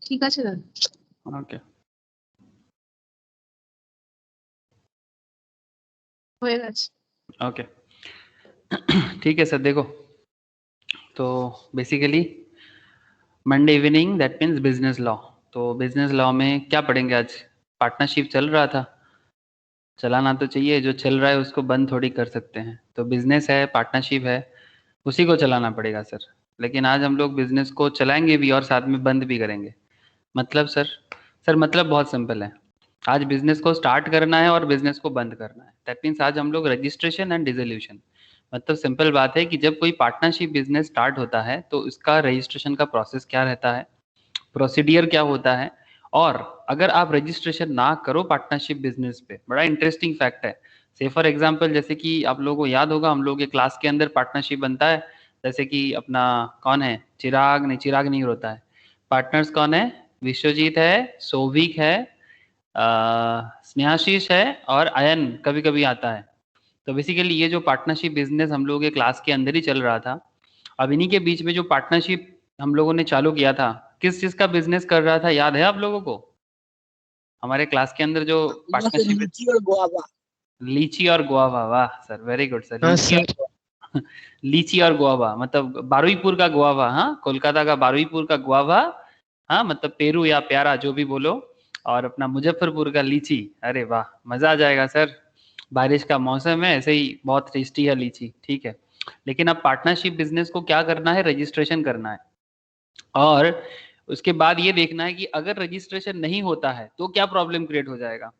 ঠিক আছে দাদা। ओके হয়ে গেছে। ओके ठीक है सर। देखो तो basically Monday evening that means business law. तो बिजनेस लॉ में क्या पढ़ेंगे आज? पार्टनरशिप चल रहा था, चलाना तो चाहिए, जो चल रहा है उसको बंद थोड़ी कर सकते हैं। तो बिजनेस है, पार्टनरशिप है, उसी को चलाना पड़ेगा सर। लेकिन आज हम लोग बिजनेस को चलाएंगे भी और साथ में बंद भी करेंगे। मतलब सर मतलब बहुत सिंपल है। आज बिजनेस को स्टार्ट करना है और बिजनेस को बंद करना है। दैट मीन्स आज हम लोग रजिस्ट्रेशन एंड डिसोल्यूशन, मतलब सिंपल बात है कि जब कोई पार्टनरशिप बिजनेस स्टार्ट होता है तो उसका रजिस्ट्रेशन का प्रोसेस क्या रहता है, प्रोसीडियर क्या होता है। और अगर आप रजिस्ट्रेशन ना करो पार्टनरशिप बिजनेस पे, बड़ा इंटरेस्टिंग फैक्ट है। से फॉर एग्जांपल जैसे कि आप लोगों को याद होगा, हम लोग के क्लास के अंदर पार्टनरशिप बनता है। जैसे कि अपना कौन है, चिराग नहीं होता है। पार्टनर्स कौन है? विश्वजीत है, सौविक है, स्नेहाशीष है और अयन कभी कभी आता है। तो बेसिकली ये जो पार्टनरशिप बिजनेस हम लोगों के क्लास के अंदर ही चल रहा था। अब इन्हीं के बीच में जो पार्टनरशिप हम लोगों ने चालू किया था, किस चीज का बिजनेस कर रहा था, याद है आप लोगों को? हमारे क्लास के अंदर जो पार्टनरशिप, लीची और गुआवा। लीची और गुआवा। वाह सर, वेरी गुड सर। हाँ लीची सर। और लीची और गुआवा मतलब बारुईपुर का गुआवा, हाँ, कोलकाता का बारुईपुर का गुआवा, हाँ, मतलब पेरू या प्यारा जो भी बोलो। और अपना मुजफ्फरपुर का लीची। अरे वाह, मजा आ जाएगा सर। बारिश का मौसम है, ऐसे ही बहुत टेस्टी है लीची, ठीक है। लेकिन अब पार्टनरशिप बिजनेस को क्या करना है, रजिस्ट्रेशन करना है। और उसके बाद ये देखना है कि अगर रजिस्ट्रेशन नहीं होता है तो क्या प्रॉब्लम क्रिएट हो जाएगा।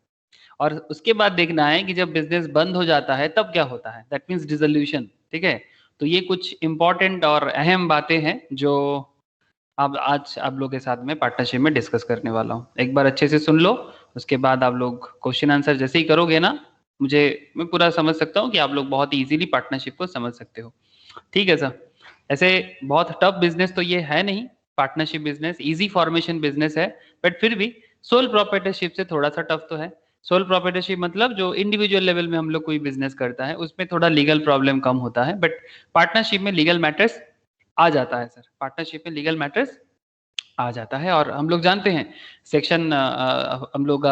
और उसके बाद देखना है कि जब बिजनेस बंद हो जाता है तब क्या होता है, दैट मीन्स डिसोल्यूशन, ठीक है। तो ये कुछ इंपॉर्टेंट और अहम बातें हैं जो अब आज आप लोग के साथ में पार्टनरशिप में डिस्कस करने वाला हूँ। एक बार अच्छे से सुन लो, उसके बाद आप लोग क्वेश्चन आंसर जैसे ही करोगे ना, मैं पूरा समझ सकता हूँ कि आप लोग बहुत इजीली पार्टनरशिप को समझ सकते हो। ठीक है सर। ऐसे बहुत टफ बिजनेस तो ये है नहीं, partnership business easy formation business है। बट फिर भी सोल प्रोप्राइटरशिप से थोड़ा सा टफ तो है। सोल प्रोप्राइटरशिप मतलब जो इंडिविजुअल लेवल में हम लोग कोई बिजनेस करता है उसमें थोड़ा लीगल प्रॉब्लम कम होता है। बट पार्टनरशिप में लीगल मैटर्स आ जाता है सर, पार्टनरशिप में लीगल मैटर्स आ जाता है। और हम लोग जानते हैं सेक्शन हम लोग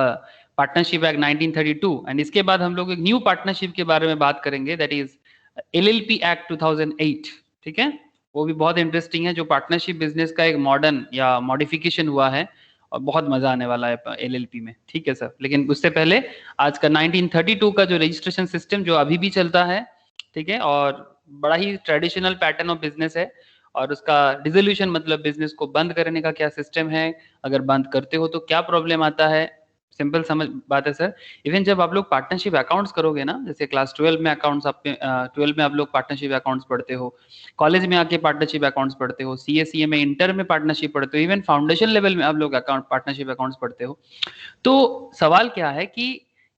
पार्टनरशिप एक्ट 1932, एंड इसके बाद हम लोग एक न्यू पार्टनरशिप के बारे में बात करेंगे, दैट इज एलएलपी एक्ट 2008, ठीक है। वो भी बहुत इंटरेस्टिंग है, जो पार्टनरशिप बिजनेस का एक मॉडर्न या मॉडिफिकेशन हुआ है, और बहुत मजा आने वाला है एलएलपी में, ठीक है सर। लेकिन उससे पहले आज का 1932 का जो रजिस्ट्रेशन सिस्टम जो अभी भी चलता है, ठीक है, और बड़ा ही ट्रेडिशनल पैटर्न ऑफ बिजनेस है। और उसका डिसोल्यूशन मतलब बिजनेस को बंद करने का क्या सिस्टम है, अगर बंद करते हो तो क्या प्रॉब्लम आता है। सिंपल समझ बात है सर। इवन जब आप लोग पार्टनरशिप अकाउंट्स करोगे ना, जैसे क्लास 12 में अकाउंट्स, आप 12 में आप लोग पार्टनरशिप अकाउंट्स पढ़ते हो, कॉलेज में आके पार्टनरशिप अकाउंट्स पढ़ते हो, सीए में, इंटर में पार्टनरशिप पढ़ते हो, इवन फाउंडेशन लेवल में आप लोग अकाउंट पार्टनरशिप अकाउंट्स पढ़ते हो। तो सवाल क्या है कि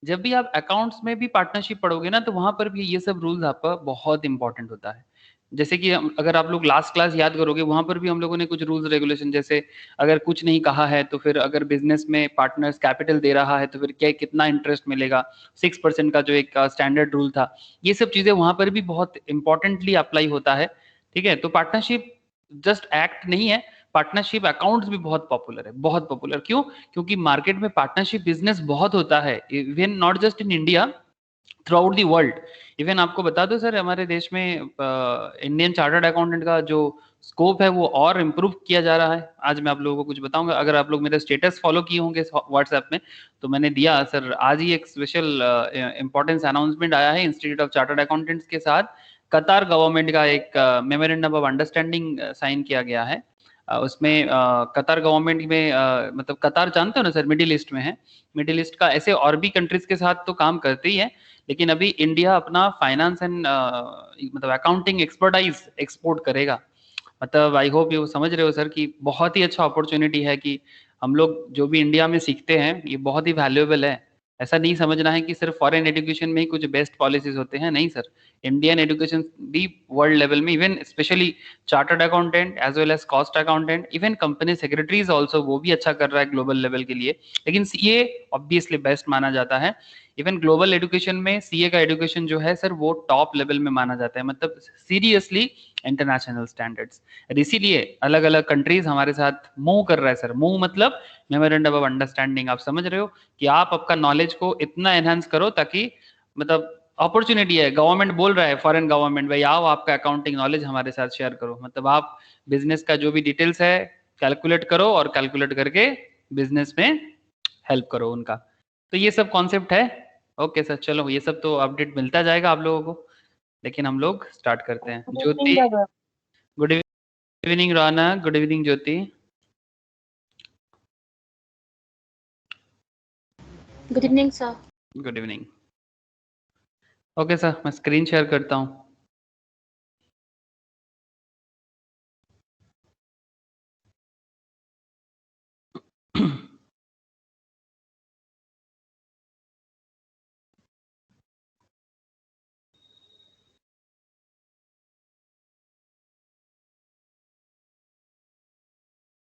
जब भी आप अकाउंट्स में भी पार्टनरशिप पढ़ोगे ना, तो वहां पर भी ये सब रूल्स आपका बहुत इंपॉर्टेंट होता है। जैसे कि अगर आप लोग लास्ट क्लास याद करोगे, वहां पर भी हम लोगों ने कुछ रूल्स रेगुलेशन, जैसे अगर कुछ नहीं कहा है तो फिर अगर बिजनेस में पार्टनर्स कैपिटल दे रहा है तो फिर क्या कितना इंटरेस्ट मिलेगा, 6% का जो एक स्टैंडर्ड रूल था, ये सब चीजें वहां पर भी बहुत इंपॉर्टेंटली अप्लाई होता है, ठीक है। तो पार्टनरशिप जस्ट एक्ट नहीं है, पार्टनरशिप अकाउंट्स भी बहुत पॉपुलर है, बहुत पॉपुलर। क्यों? क्योंकि मार्केट में पार्टनरशिप बिजनेस बहुत होता है, even not just in India, through out the world. Even आपको बता दो सर, हमारे देश में इंडियन चार्टर्ड अकाउंटेंट का जो स्कोप है वो और इम्प्रूव किया जा रहा है। आज मैं आप लोगों को कुछ बताऊंगा, अगर आप लोग मेरा स्टेटस फॉलो किए होंगे व्हाट्सएप में, तो मैंने दिया सर आज ही एक स्पेशल इंपॉर्टेंस अनाउंसमेंट आया है इंस्टीट्यूट ऑफ चार्टर्ड अकाउंटेंट्स के साथ। कतार गवर्नमेंट का एक मेमोरेंडम ऑफ अंडरस्टैंडिंग साइन किया गया है। उसमें कतार गवर्नमेंट में मतलब कतार जानते हो ना सर, मिडिल ईस्ट में है। मिडिल ईस्ट का ऐसे और भी कंट्रीज के साथ तो काम करते ही है, लेकिन अभी इंडिया अपना फाइनेंस एंड मतलब अकाउंटिंग एक्सपर्टाइज एक्सपोर्ट करेगा। मतलब आई होप ये समझ रहे हो सर कि बहुत ही अच्छा अपॉर्चुनिटी है कि हम लोग जो भी इंडिया में सीखते हैं ये बहुत ही वैल्यूएबल है। ऐसा नहीं समझना है कि सिर्फ फॉरेन एजुकेशन में ही कुछ बेस्ट पॉलिसीज होते हैं, नहीं सर। इंडियन एजुकेशन भी वर्ल्ड लेवल में, even specially chartered accountant as well as cost accountant, even company secretaries also, वो भी अच्छा कर रहा है ग्लोबल लेवल के लिए। लेकिन सीए ऑब्वियसली बेस्ट माना जाता है। इवन ग्लोबल एजुकेशन में सीए का एजुकेशन जो है सर वो टॉप लेवल में माना जाता है। मतलब सीरियसली इंटरनेशनल स्टैंडर्ड्स। और इसीलिए अलग अलग कंट्रीज हमारे साथ मूव कर रहा है सर। मूव मतलब मेमोरेंडम ऑफ अंडरस्टैंडिंग, आप समझ रहे हो कि आप आपका नॉलेज को इतना एनहांस करो ताकि मतलब अपॉर्चुनिटी है, गवर्नमेंट बोल रहा है, फॉरेन गवर्नमेंट, भाई आओ आपका अकाउंटिंग नॉलेज हमारे साथ शेयर करो, मतलब आप बिजनेस का जो भी डिटेल्स है कैलकुलेट करो और कैलकुलेट करके बिजनेस में हेल्प करो उनका। तो ये सब कॉन्सेप्ट है। ओके सर, चलो ये सब तो अपडेट मिलता जाएगा आप लोगों को, लेकिन हम लोग स्टार्ट करते हैं। गुड इवनिंग ज्योति, दादा। Good evening. Rana, good evening Jyoti. Good evening sir. Good evening. Okay sir, मैं स्क्रीन शेयर करता हूँ।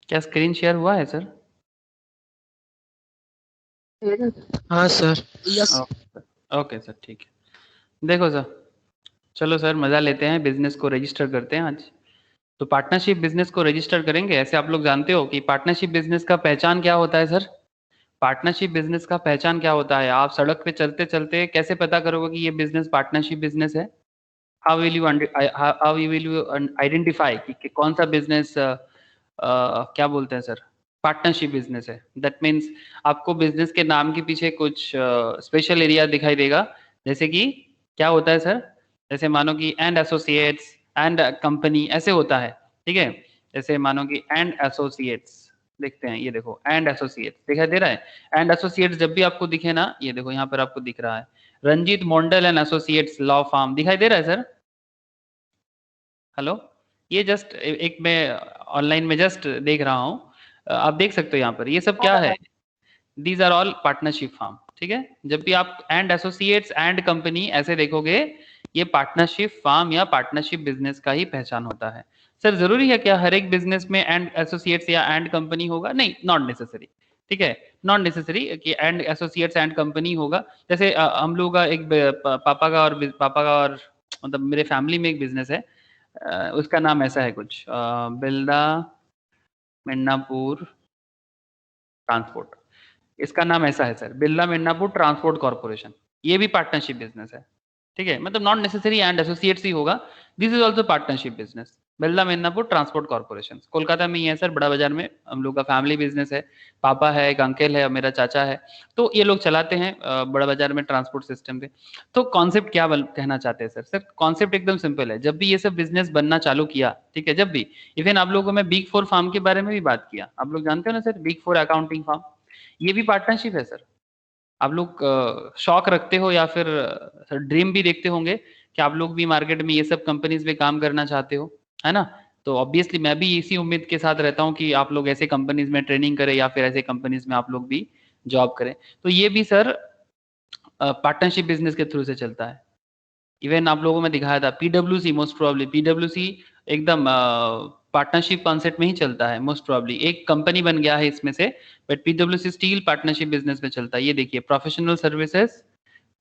क्या स्क्रीन शेयर हुआ है सर? हाँ सर। यस। ओके सर, ठीक है। देखो सर, चलो सर मजा लेते हैं, बिजनेस को रजिस्टर करते हैं आज। तो पार्टनरशिप बिजनेस को रजिस्टर करेंगे। ऐसे आप लोग जानते हो कि पार्टनरशिप बिजनेस का पहचान क्या होता है सर? पार्टनरशिप बिजनेस का पहचान क्या होता है? आप सड़क पे चलते चलते कैसे पता करोगे कि ये बिजनेस पार्टनरशिप बिजनेस है? हाउ विल यू आइडेंटिफाई कि कौन सा बिजनेस क्या बोलते हैं सर, पार्टनरशिप बिजनेस है? दैट मीन्स आपको बिजनेस के नाम के पीछे कुछ स्पेशल एरिया दिखाई देगा। जैसे कि क्या होता है सर? जैसे मानो कि एंड एसोसिएट्स, एंड कंपनी, ऐसे होता है। ठीक है, जैसे मानो कि एंड एसोसिएट्स, देखते हैं, ये देखो एंड एसोसिएट्स दिखाई दे रहा है। एंड एसोसिएट्स जब भी आपको दिखे ना, ये देखो यहाँ पर आपको दिख रहा है Ranjit Mondal and associates law firm, दिखाई दे रहा है सर? हेलो, ये जस्ट एक मैं ऑनलाइन में जस्ट देख रहा हूँ, आप देख सकते हो यहाँ पर ये सब क्या है। These are all partnership firm. ठीक है, जब भी आप एंड एसोसिएट्स एंड कंपनी ऐसे देखोगे, ये पार्टनरशिप फार्म या पार्टनरशिप बिजनेस का ही पहचान होता है। सर जरूरी है क्या हर एक बिजनेस में एंड एसोसिएट्स या एंड कंपनी होगा? नहीं, नॉट नेसेसरी। ठीक है, नॉट नेसेसरी कि एंड एसोसिएट्स एंड कंपनी होगा। जैसे हम लोग का एक पापा का और मतलब मेरे फैमिली में एक बिजनेस है, उसका नाम ऐसा है कुछ बिल्डा मिन्नापुर ट्रांसपोर्ट, इसका नाम ऐसा है sir, Birla Minnapur transport corporation. ये भी पार्टनरशिप बिजनेस है। ठीक है, मतलब नॉट नेसेसरी एंड एसोसिएट्स ही होगा, this is also partnership business. Birla Minnapur transport corporation Kolkata में ही है सर, बड़ा बाजार में हम लोग का फैमिली बिजनेस है। पापा है, एक अंकल है और मेरा चाचा है, तो ये लोग चलाते हैं बड़ा बाजार में ट्रांसपोर्ट सिस्टम पे। तो कॉन्सेप्ट क्या कहना चाहते हैं सर? सर कॉन्सेप्ट एकदम सिंपल है। जब भी ये सब बिजनेस बनना चालू किया, ठीक है, जब भी, इवन आप लोगों को मैं बिग फोर फार्म के बारे में भी बात किया, आप लोग जानते हो ना sir, big four accounting firm, ये भी पार्टनरशिप है सर। आप लोग शौक रखते हो या फिर ड्रीम भी देखते होंगे कि आप लोग भी मार्केट में ये सब कंपनीज में काम करना चाहते हो, है ना? तो ऑब्वियसली मैं भी इसी उम्मीद के साथ रहता हूँ कि आप लोग ऐसे कंपनीज में ट्रेनिंग करें या फिर ऐसे कंपनीज में आप लोग भी जॉब करें। तो ये भी सर पार्टनरशिप बिजनेस के थ्रू से चलता है। इवन आप लोगों में दिखाया था पीडब्ल्यूसी, मोस्ट प्रोबेबली पीडब्ल्यूसी एकदम पार्टनरशिप कॉन्सेप्ट में ही चलता है। मोस्ट प्रोबेबली एक कंपनी बन गया है इसमें से, बट पीडब्ल्यूसी स्टील पार्टनरशिप बिजनेस में चलता है। ये देखिए, professional services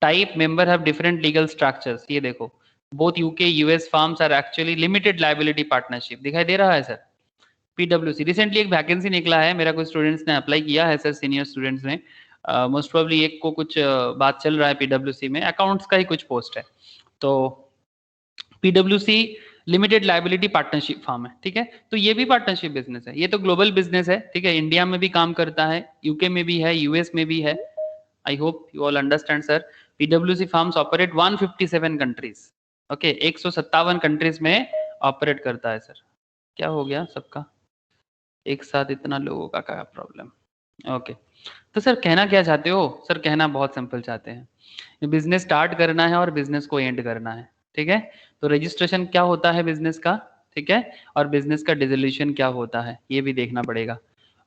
type member have different legal structures, ये देखो both UK US firms are actually limited liability partnership, दिखाई दे रहा है सर? पीडब्ल्यूसी रिसेंटली एक वैकेंसी निकला है, मेरा कुछ स्टूडेंट्स ने अप्लाई किया है सर, सीनियर स्टूडेंट्स ने। मोस्ट प्रोबेबली एक को कुछ बात चल रहा है पीडब्ल्यूसी में, अकाउंट्स का ही कुछ पोस्ट है। तो पीडब्ल्यूसी लिमिटेड लायबिलिटी पार्टनरशिप फर्म है। ठीक है, तो ये भी पार्टनरशिप बिजनेस है, ये तो ग्लोबल बिजनेस है। ठीक है, इंडिया में भी काम करता है, यूके में भी है, यूएस में भी है। I hope you all understand sir. पीडब्ल्यूसी firms operate 157 countries. Okay, 157 countries में ऑपरेट करता है सर। क्या हो गया सबका एक साथ इतना लोगों का क्या प्रॉब्लम? ओके, तो सर कहना क्या चाहते हो? सर कहना बहुत सिंपल चाहते हैं, बिजनेस स्टार्ट करना है और बिजनेस को एंड करना है। ठीक है, तो रजिस्ट्रेशन क्या होता है बिजनेस का, ठीक है, और बिजनेस का डिसोल्यूशन क्या होता है, ये भी देखना पड़ेगा।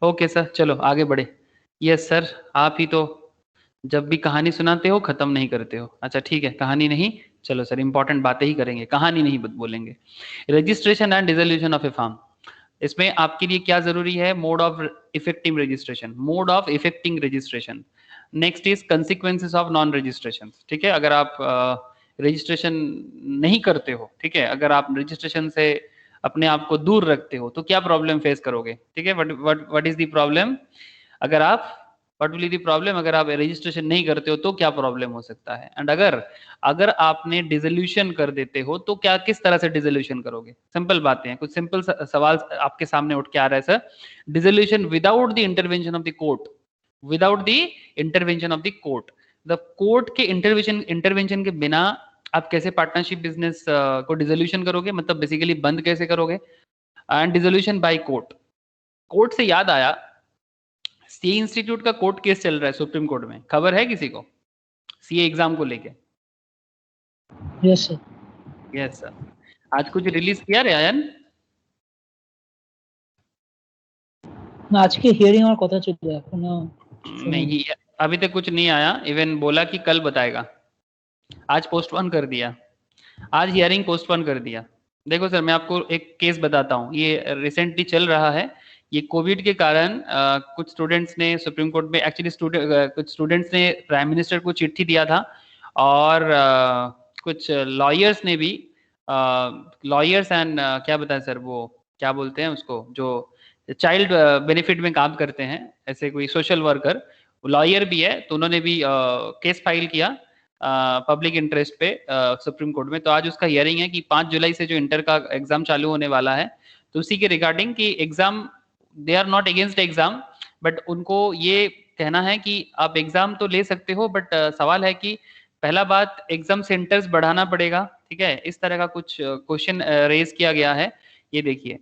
ओके सर, चलो आगे बढ़े। यस सर, आप ही तो जब भी कहानी सुनाते हो खत्म नहीं करते हो। अच्छा ठीक है, कहानी नहीं, चलो सर इंपॉर्टेंट बातें ही करेंगे, कहानी नहीं बोलेंगे। Registration and dissolution of a firm, इसमें आपके लिए क्या जरूरी है? Mode of effective registration, mode of effecting registration. Next is consequences of non registration. ठीक है, अगर आप रजिस्ट्रेशन नहीं करते हो, ठीक है, अगर आप रजिस्ट्रेशन से अपने आप को दूर रखते हो तो क्या प्रॉब्लम फेस करोगे, ठीक है, व्हाट इज द प्रॉब्लम, अगर आप what will be the problem, अगर आप रजिस्ट्रेशन नहीं करते हो तो क्या प्रॉब्लम हो सकता है, एंड अगर अगर आपने डिसोल्यूशन कर देते हो तो क्या, किस तरह से डिसोल्यूशन करोगे। सिंपल बातें हैं, कुछ सिंपल सवाल आपके सामने उठ के आ रहा है sir. Dissolution without the intervention of the court, without the intervention of the court, the court के इंटरवेंशन के बिना आप कैसे पार्टनरशिप बिजनेस को डिसोल्यूशन करोगे, मतलब बेसिकली बंद कैसे करोगे। And dissolution by court, court से याद आया, सी इंस्टीट्यूट का कोर्ट केस चल रहा है सुप्रीम कोर्ट में, खबर है किसी को सीए एग्जाम को लेके। Yes sir. यस सर, आज कुछ रिलीज किया रे आयन? না আজকে হিয়ারিং আমার কথা ছিল এখনো नहीं, अभी तक कुछ नहीं आया, इवन बोला कि कल बताएगा, आज पोस्टपोन कर दिया, आज हियरिंग पोस्टपोन कर दिया। देखो सर, मैं आपको एक केस बताता हूँ, ये रिसेंटली चल रहा है, ये कोविड के कारण कुछ स्टूडेंट्स ने सुप्रीम कोर्ट में, एक्चुअली कुछ स्टूडेंट्स ने प्राइम मिनिस्टर को चिट्ठी दिया था, और कुछ लॉयर्स ने भी, लॉयर्स एंड क्या बताएं सर, वो क्या बोलते हैं उसको, जो चाइल्ड बेनिफिट में काम करते हैं, ऐसे कोई सोशल वर्कर, लॉयर भी है, तो उन्होंने भी केस फाइल किया पब्लिक इंटरेस्ट पे सुप्रीम कोर्ट में। तो आज उसका हियरिंग है कि 5 जुलाई से जो इंटर का एग्जाम चालू होने वाला है, तो उसी के रिगार्डिंग कि exam, they are not against exam, but उनको ये कहना है कि आप एग्जाम तो ले सकते हो, बट सवाल है कि पहला बात एग्जाम सेंटर्स बढ़ाना पड़ेगा, ठीक है, इस तरह का कुछ क्वेश्चन रेज किया गया है। ये देखिए,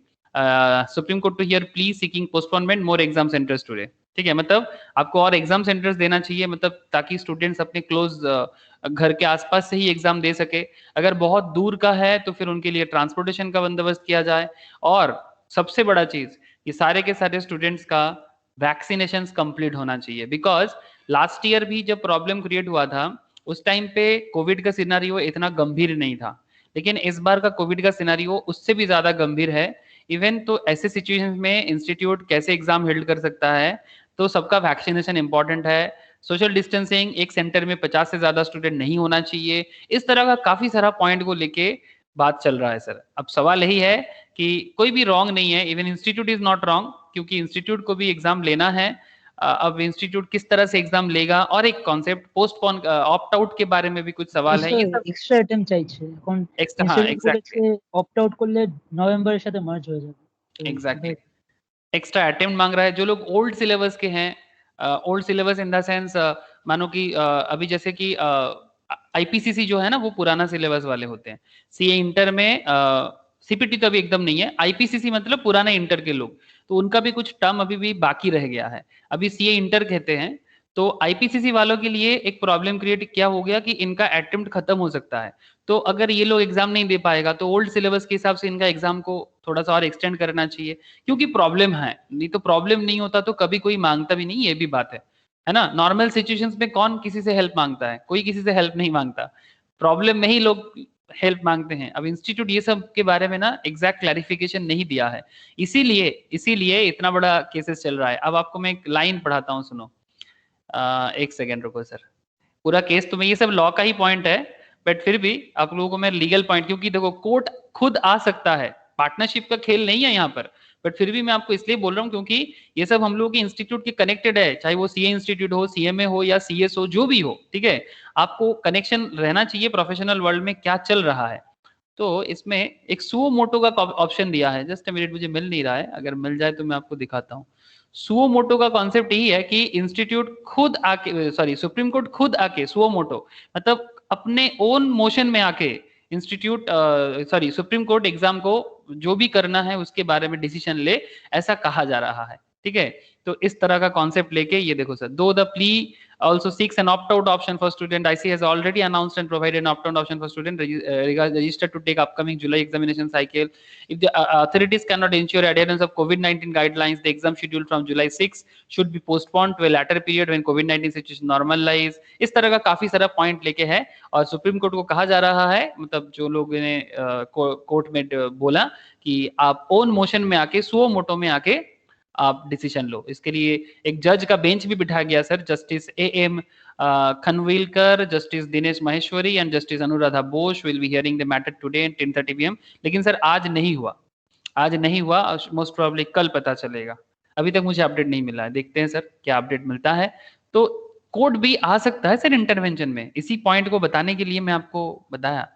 supreme court to hear please seeking postponement more exam centres today, ठीक है, मतलब आपको और एग्जाम सेंटर्स देना चाहिए, मतलब ताकि स्टूडेंट्स अपने क्लोज घर के आसपास से ही एग्जाम दे सके, अगर बहुत दूर का है तो फिर उनके लिए ट्रांसपोर्टेशन का बंदोबस्त किया जाए, और सबसे बड़ा चीज, ये सारे के सारे स्टूडेंट्स का वैक्सीनेशन कंप्लीट होना चाहिए, बिकॉज लास्ट ईयर भी जब प्रॉब्लम क्रिएट हुआ था उस टाइम पे कोविड का सिनेरियो इतना गंभीर नहीं था, लेकिन इस बार का कोविड का सिनेरियो उससे भी ज्यादा गंभीर है। इवन तो ऐसे सिचुएशन में इंस्टीट्यूट कैसे एग्जाम होल्ड कर सकता है, तो सबका वैक्सीनेशन इंपॉर्टेंट है, सोशल डिस्टेंसिंग, एक सेंटर में 50 से ज्यादा स्टूडेंट नहीं होना चाहिए, इस तरह का काफी सारा पॉइंट को लेके बात चल रहा है सर। अब सवाल यही है कि कोई भी रॉन्ग नहीं है, even institute is not wrong, क्योंकि इंस्टीट्यूट को भी एग्जाम लेना है। अब इंस्टीट्यूट किस तरह से एग्जाम लेगा, और एक कॉन्सेप्ट पोस्टपोन ऑप्ट आउट के बारे में भी कुछ सवाल है, ये सब এক্সট্রা অ্যাটেম্প চাইছে এখন एक्स्ट्रा, हाँ ইনস্টিটিউট বলেছে অপ্ট আউট করলে নভেম্বরের সাথে মার্জ হয়ে যাবে। एग्जैक्टली, एक्स्ट्रा अटेम्प्ट मांग रहा है। जो लोग ओल्ड सिलेबस के हैं, old syllabus in the sense, मानो कि अभी जैसे कि आईपीसीसी जो है ना, वो पुराना सिलेबस वाले होते हैं, सीए इंटर में सीपीटी तो अभी एकदम नहीं है, आईपीसीसी मतलब पुराने इंटर के लोग, तो उनका भी कुछ टर्म अभी भी बाकी रह गया है, अभी सीए इंटर कहते हैं। तो आईपीसीसी वालों के लिए एक प्रॉब्लम क्रिएट क्या हो गया कि इनका अटेम्प्ट खत्म हो सकता है, तो अगर ये लोग एग्जाम नहीं दे पाएगा तो ओल्ड सिलेबस के हिसाब से इनका एग्जाम को थोड़ा सा और एक्सटेंड करना चाहिए, क्योंकि प्रॉब्लम है, नहीं तो प्रॉब्लम नहीं होता तो कभी कोई मांगता भी नहीं, ये भी बात है ना। नॉर्मल सिचुएशंस में कौन किसी से हेल्प मांगता है, कोई किसी से हेल्प नहीं मांगता, प्रॉब्लम में ही लोग हेल्प मांगते हैं। अब इंस्टीट्यूट ये सब के बारे में ना एग्जैक्ट क्लैरिफिकेशन नहीं दिया है, इसीलिए इसीलिए इतना बड़ा केसेस चल रहा है। अब आपको मैं एक लाइन पढ़ाता हूँ, सुनो, एक सेकेंड रुको सर, पूरा केस तो मैं, ये सब लॉ का ही पॉइंट है, बट फिर भी आप लोगों को मैं लीगल पॉइंट, क्योंकि देखो कोर्ट खुद आ सकता है, पार्टनरशिप का खेल नहीं है यहाँ पर, बट फिर भी मैं आपको इसलिए बोल रहा हूँ क्योंकि ये सब हम लोगों के इंस्टीट्यूट के कनेक्टेड है, चाहे वो सीए इंस्टीट्यूट हो, सीएमए हो या सीएस हो, जो भी हो, ठीक है, आपको कनेक्शन रहना चाहिए प्रोफेशनल वर्ल्ड में क्या चल रहा है। तो इसमें एक सुओ मोटो का ऑप्शन दिया है, जस्ट मिनट, मुझे मिल नहीं रहा है, अगर मिल जाए तो मैं आपको दिखाता हूँ। सुओ मोटो का कॉन्सेप्ट यही है कि इंस्टीट्यूट खुद आके, सॉरी सुप्रीम कोर्ट खुद आके, सुओ मोटो मतलब अपने ओन मोशन में आके institute, sorry supreme court exam को जो भी करना है उसके बारे में डिसीजन ले, ऐसा कहा जा रहा है, ठीक है। तो इस तरह का कॉन्सेप्ट लेके, ये देखो सर, दो the plea also seeks an opt-out option for student, IC has already announced and provided an opt-out option for student registered to take upcoming July examination cycle. If the authorities cannot ensure adherence of COVID-19 guidelines, the exam scheduled from July 6 should be postponed to a later period when COVID-19 situation normalize. इस तरह का काफी सारा point लेके है, और supreme court को कहा जा रहा है, मतलब जो लोगों ने कोर्ट में बोला कि आप ओन मोशन में आके, सुओ मोटो में आके आप डिसीजन लो। इसके लिए एक जज का बेंच भी बिठा गया sir, justice am Khanvilkar, Justice Dinesh Maheshwari and Justice Anuradha Bose will be hearing the matter today at 10:30 p.m. लेकिन सर आज नहीं हुआ, आज नहीं हुआ, मोस्ट प्रोबेबली कल पता चलेगा। अभी तक मुझे अपडेट नहीं मिला है, देखते हैं सर क्या अपडेट मिलता है। तो कोर्ट भी आ सकता है सर इंटरवेंशन में, इसी पॉइंट को बताने के लिए मैं आपको बताया।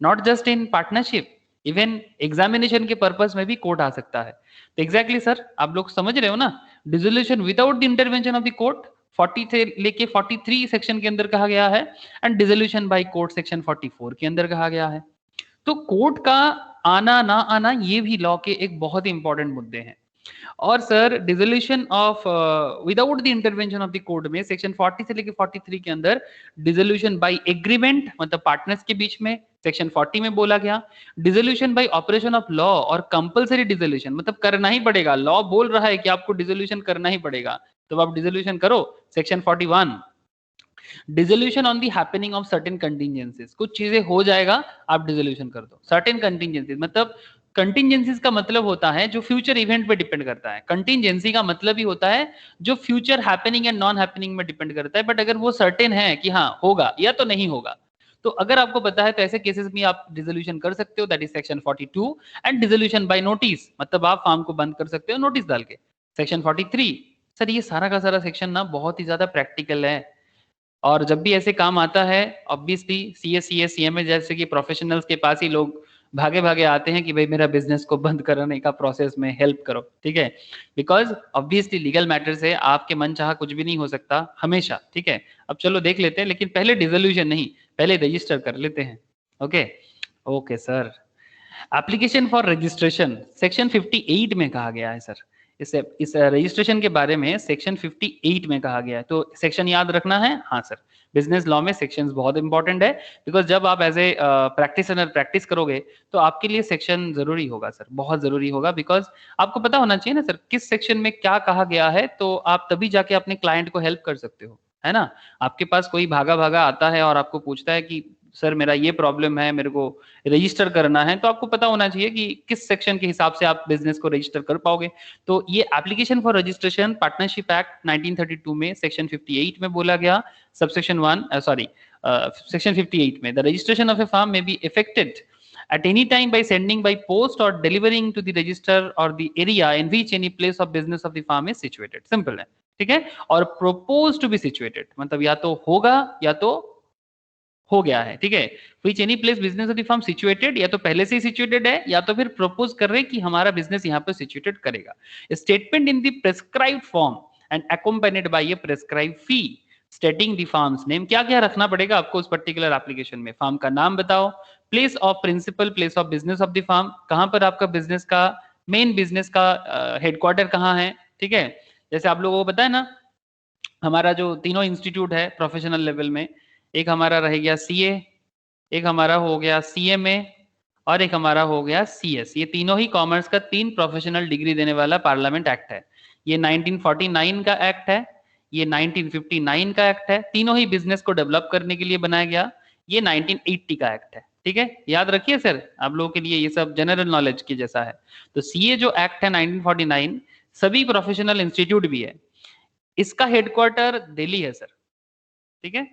Not just in partnership, even examination के पर्पस में भी कोर्ट आ सकता है। तो एग्जैक्टली सर आप लोग समझ रहे हो ना, dissolution without the intervention of the court 40 से लेके 43 सेक्शन के अंदर कहा गया है, and dissolution by court section 44 के अंदर कहा गया है। तो कोर्ट का आना ना आना ये भी लॉ के एक बहुत ही इंपॉर्टेंट मुद्दे हैं। और sir dissolution of without the intervention of the court में सेक्शन 40 से लेके 43 के अंदर डिसोल्यूशन बाय एग्रीमेंट मतलब पार्टनर्स के बीच में सेक्शन 40 में बोला गया। Dissolution bye operation of law और कंपलसरी डिसोल्यूशन मतलब करना ही पड़ेगा, लॉ बोल रहा है कि आपको डिसोल्यूशन करना ही पड़ेगा, तो आप डिसोल्यूशन करो, section 41। Dissolution on the happening of certain contingencies, कुछ चीजें हो जाएगा आप डिसोल्यूशन कर दो। सर्टेन कंटिजेंसीज मतलब कंटिजेंसीज का मतलब होता है जो फ्यूचर इवेंट पे डिपेंड करता है, कंटिजेंसी का मतलब ही होता है जो future happening and non happening में डिपेंड करता है, बट अगर वो सर्टेन है कि हाँ होगा या तो नहीं होगा, तो अगर आपको पता है तो ऐसे केसेस में आप डिसोल्यूशन कर सकते हो, that is section 42। And dissolution by notice मतलब आप फार्म को बंद कर सकते हो नोटिस डाल के, सेक्शन 43। सर ये सारा का सारा सेक्शन ना बहुत ही ज्यादा प्रैक्टिकल है, और जब भी ऐसे काम आता है ऑब्वियसली सीएस सीएमए जैसे कि प्रोफेशनल्स के पास ही लोग भागे भागे आते हैं कि भाई मेरा बिजनेस को बंद कराने का प्रोसेस में हेल्प करो, ठीक है, बिकॉज ऑब्वियसली लीगल मैटर से आपके मन चाह कुछ भी नहीं हो सकता हमेशा, ठीक है। अब चलो देख लेते हैं, लेकिन पहले डिसोल्यूशन नहीं, पहले रजिस्टर कर लेते हैं। Okay okay sir, application for registration section 58 में कहा गया है सर, इस रजिस्ट्रेशन के बारे में सेक्शन 58 में कहा गया है, तो सेक्शन याद रखना है। हाँ सर, बिजनेस लॉ में सेक्शंस बहुत इंपॉर्टेंट है, बिकॉज जब आप एज ए प्रैक्टिशनर प्रैक्टिस करोगे तो आपके लिए सेक्शन जरूरी होगा सर, बहुत जरूरी होगा, बिकॉज आपको पता होना चाहिए ना सर किस सेक्शन में क्या कहा गया है, तो आप तभी जाके अपने क्लाइंट को हेल्प कर सकते हो, है ना। आपके पास कोई भागा भागा आता है और आपको पूछता है कि सर मेरा ये प्रॉब्लम है, मेरे को रजिस्टर करना है, तो आपको पता होना चाहिए कि किस सेक्शन के हिसाब से आप बिजनेस को रजिस्टर कर पाओगे। तो ये application for registration partnership act 1932 में सेक्शन 58 में बोला गया, सबसेक्शन 1 सेक्शन 58 में the registration of a firm में be effected at any time by sending by post or delivering to the register or the area in which any place of business of the firm is situated, simple है, ठीक है। और propose to be situated मतलब या तो होगा या तो हो गया है, ठीक है। Which any place business of the firm situated, या तो पहले से ही सिचुएटेड है या तो फिर प्रपोज कर रहे हैं कि हमारा बिजनेस यहाँ पे सिचुएटेड करेगा। Statement in the prescribed form and accompanied by a prescribed fee stating the firm's name. क्या क्या रखना पड़ेगा आपको उस पर्टिकुलर एप्लीकेशन में, फर्म का नाम बताओ, place of principal, place of business of the firm, कहां पर आपका बिजनेस का मेन बिजनेस का हेडक्वार्टर कहाँ है, ठीक है। जैसे आप लोगों को पता है ना, हमारा जो तीनों इंस्टीट्यूट है प्रोफेशनल लेवल में, एक हमारा रह गया सीए, एक हमारा हो गया सीएमए और एक हमारा हो गया सीएस। ये तीनों ही कॉमर्स का 3 प्रोफेशनल डिग्री देने वाला पार्लियामेंट एक्ट है। ये 1949 का एक्ट है, ये 1959 का एक्ट है, तीनों ही बिजनेस को डेवलप करने के लिए बनाया गया। ये 1980 का एक्ट है, ठीक है, याद रखिए सर, आप लोगों के लिए ये सब जनरल नॉलेज की जैसा है। तो सीए जो एक्ट है 1949 सभी प्रोफेशनल इंस्टीट्यूट भी है, इसका हेडक्वार्टर दिल्ली है सर, ठीक है,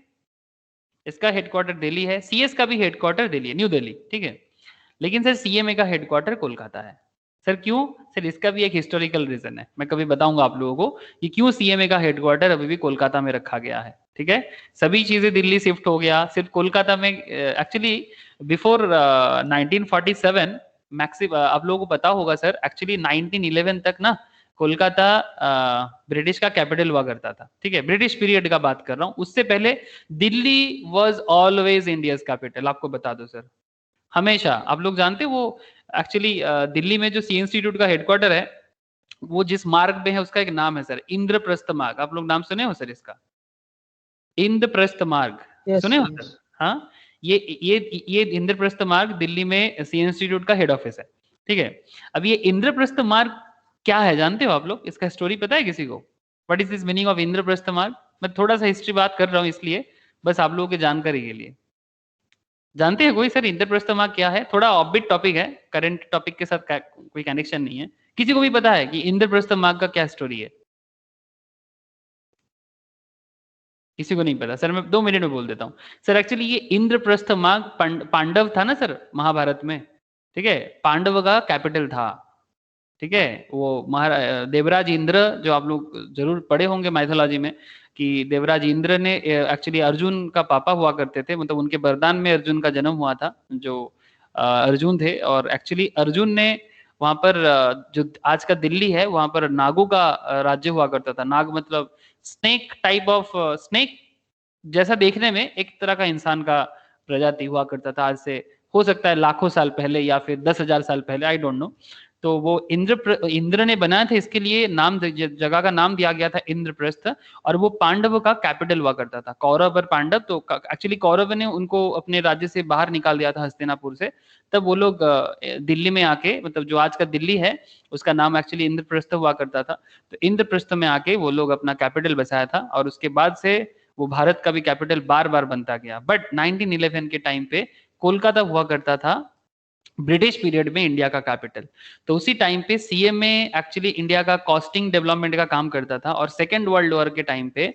इसका हेडक्वार्टर दिल्ली है। सीएस का भी हेडक्वार्टर दिल्ली है, न्यू दिल्ली, ठीक है। लेकिन सर सीएमए का हेडक्वार्टर कोलकाता है। सर क्यों? सर इसका भी एक हिस्टोरिकल रीजन है, मैं कभी बताऊंगा आप लोगों को कि क्यों सीएमए का हेडक्वार्टर अभी भी कोलकाता में रखा गया है, ठीक है। सभी चीजें दिल्ली शिफ्ट हो गया, सिर्फ कोलकाता में एक्चुअली बिफोर 1947 मैक्सिम आप लोगों को पता होगा सर, एक्चुअली 1911 तक ना कोलकाता ब्रिटिश का कैपिटल हुआ करता था, ठीक है, ब्रिटिश पीरियड का बात कर रहा हूं। उससे पहले Delhi was always India's capital, आपको बता दो सर, हमेशा। आप लोग जानते हैं वो एक्चुअली दिल्ली में जो सी इंस्टीट्यूट का हेडक्वार्टर है वो जिस मार्ग में है उसका एक नाम है सर, इंद्रप्रस्थ मार्ग। आप लोग नाम सुने हो सर इसका, इंद्रप्रस्थ मार्ग, सुने हो सर? हाँ, ये इंद्रप्रस्थ मार्ग दिल्ली में सी इंस्टीट्यूट का हेड ऑफिस है, ठीक है। अब ये इंद्रप्रस्थ मार्ग क्या है जानते हो आप लोग? इसका स्टोरी पता है किसी को? What is this meaning of Indraprastha मार्ग? मैं थोड़ा सा हिस्ट्री बात कर रहा हूँ इसलिए, बस आप लोगों की जानकारी के लिए। जानते हैं कोई सर इंद्रप्रस्थ मार्ग क्या है? थोड़ा ऑफबिट टॉपिक है, करंट टॉपिक के साथ कोई कनेक्शन नहीं है। किसी को भी पता है कि इंद्रप्रस्थ मार्ग का क्या स्टोरी है? किसी को नहीं पता सर, मैं 2 मिनट में बोल देता हूँ सर। एक्चुअली ये इंद्रप्रस्थ मार्ग पांडव था ना सर महाभारत में, ठीक है, पांडव का कैपिटल था, ठीक है। वो महाराज देवराज इंद्र, जो आप लोग जरूर पढ़े होंगे माइथोलॉजी में, कि देवराज इंद्र ने एक्चुअली अर्जुन का पापा हुआ करते थे, मतलब उनके वरदान में अर्जुन का जन्म हुआ था, जो अर्जुन थे। और एक्चुअली अर्जुन ने वहां पर जो आज का दिल्ली है, वहां पर नागों का राज्य हुआ करता था। नाग मतलब स्नेक टाइप ऑफ स्नेक जैसा दिखने में, एक तरह का इंसान का प्रजाति हुआ करता था। आज से हो सकता है लाखों साल पहले या फिर 10,000 साल पहले, आई डोंट नो। तो वो इंद्र ने बनाया था, इसके लिए नाम, जगह का नाम दिया गया था इंद्रप्रस्थ। और वो पांडव का कैपिटल हुआ करता था, कौरव और पांडव। तो एक्चुअली कौरव ने उनको अपने राज्य से बाहर निकाल दिया था, हस्तिनापुर से। तब वो लोग दिल्ली में आके, मतलब जो आज का दिल्ली है उसका नाम एक्चुअली इंद्रप्रस्थ हुआ करता था। तो इंद्रप्रस्थ में आके वो लोग अपना कैपिटल बसाया था, और उसके बाद से वो भारत का भी कैपिटल बार बार बनता गया। बट 1911 के टाइम पे कोलकाता हुआ करता था ब्रिटिश पीरियड में इंडिया का कैपिटल। तो उसी टाइम पे सीएमए एक्चुअली इंडिया का कॉस्टिंग डेवलपमेंट का काम करता था। और सेकेंड वर्ल्ड वॉर के टाइम पे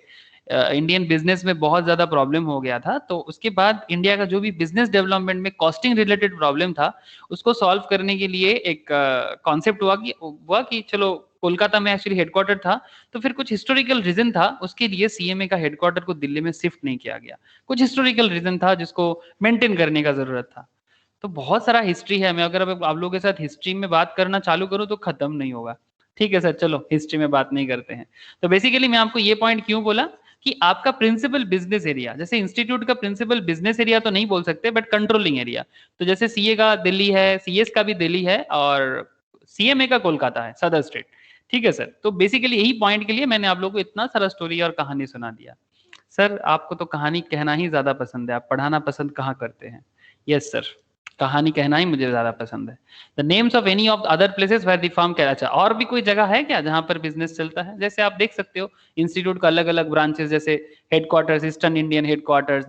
इंडियन बिजनेस में बहुत ज्यादा प्रॉब्लम हो गया था। तो उसके बाद इंडिया का जो भी बिजनेस डेवलपमेंट में कॉस्टिंग रिलेटेड प्रॉब्लम था, उसको सॉल्व करने के लिए एक कॉन्सेप्ट हुआ कि चलो, कोलकाता में एक्चुअली हेडक्वार्टर था, तो फिर कुछ हिस्टोरिकल रीजन था, उसके लिए सीएमए का हेडक्वार्टर को दिल्ली में शिफ्ट नहीं किया गया। कुछ हिस्टोरिकल रीजन था जिसको मेंटेन करने का जरूरत था। तो बहुत सारा हिस्ट्री है, मैं अगर अब आप लोगों के साथ हिस्ट्री में बात करना चालू करूं तो खत्म नहीं होगा। ठीक है सर, चलो हिस्ट्री में बात नहीं करते हैं। तो बेसिकली मैं आपको ये पॉइंट क्यों बोला कि आपका प्रिंसिपल बिजनेस एरिया, जैसे इंस्टीट्यूट का प्रिंसिपल बिजनेस एरिया तो नहीं बोल सकते, बट कंट्रोलिंग एरिया, तो जैसे सीए का दिल्ली है, सीएस का भी दिल्ली है, और सीएमए का कोलकाता है, सदर स्टेट। ठीक है सर, तो बेसिकली यही पॉइंट के लिए मैंने आप लोगों को इतना सारा स्टोरी और कहानी सुना दिया। सर आपको तो कहानी कहना ही ज्यादा पसंद है, आप पढ़ाना पसंद कहाँ करते हैं? यस सर, कहानी कहना ही मुझे ज्यादा पसंद है। The names of any of other places where the firm can. अच्छा, और भी कोई जगह है क्या जहां पर बिजनेस चलता है? जैसे आप देख सकते हो इंस्टीट्यूट का अलग अलग ब्रांचेस, जैसे headquarters, eastern Indian headquarters,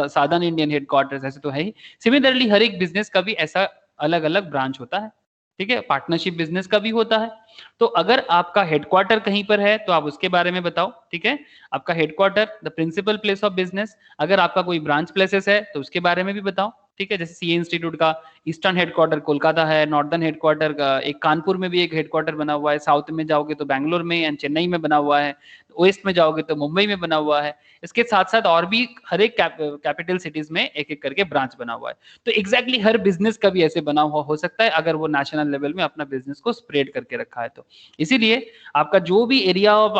southern Indian headquarters, ऐसे तो है ही। सिमिलरली हर एक बिजनेस का भी ऐसा अलग अलग ब्रांच होता है, ठीक है। पार्टनरशिप बिजनेस का भी होता है। तो अगर आपका हेडक्वार्टर कहीं पर है तो आप उसके बारे में बताओ, ठीक है। आपका headquarter, the principal place of business. अगर आपका कोई ब्रांच प्लेसेस है तो उसके बारे में भी बताओ, ठीक है। जैसे सीए इंस्टीट्यूट का ईस्टर्न हेडक्वार्टर कोलकाता है, नॉर्दर्न हेडक्वार्टर का एक कानपुर में भी एक हेडक्वार्टर बना हुआ है, साउथ में जाओगे तो बैंगलोर में एंड चेन्नई में बना हुआ है, वेस्ट में जाओगे तो मुंबई में बना हुआ है। इसके साथ साथ और भी हर एक कैपिटल सिटीज में एक एक करके ब्रांच बना हुआ है। तो एग्जैक्टली हर बिजनेस का भी ऐसे बना हुआ हो सकता है, अगर वो नेशनल लेवल में अपना बिजनेस को स्प्रेड करके रखा है तो। इसीलिए आपका जो भी एरिया ऑफ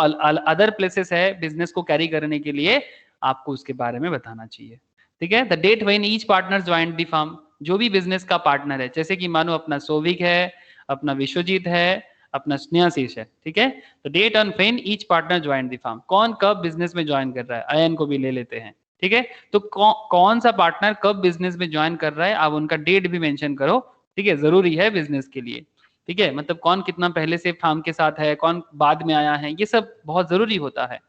अदर प्लेसेस है बिजनेस को कैरी करने के लिए, आपको उसके बारे में बताना चाहिए, ठीक है। The date when each partner joined the firm, जो भी बिजनेस का पार्टनर है, जैसे कि मानो अपना सोविक है, अपना विश्वजीत है, अपना स्नेहाशीष है, ठीक है। तो date on when each partner joined the firm, कौन कब बिजनेस में ज्वाइन कर रहा है, अयन को भी ले लेते हैं, ठीक है। तो कौन सा पार्टनर कब बिजनेस में ज्वाइन कर रहा है, आप उनका डेट भी मेंशन करो, ठीक है, जरूरी है बिजनेस के लिए, ठीक है। मतलब कौन कितना पहले से फर्म के साथ है, कौन बाद में आया है, ये सब बहुत जरूरी होता है।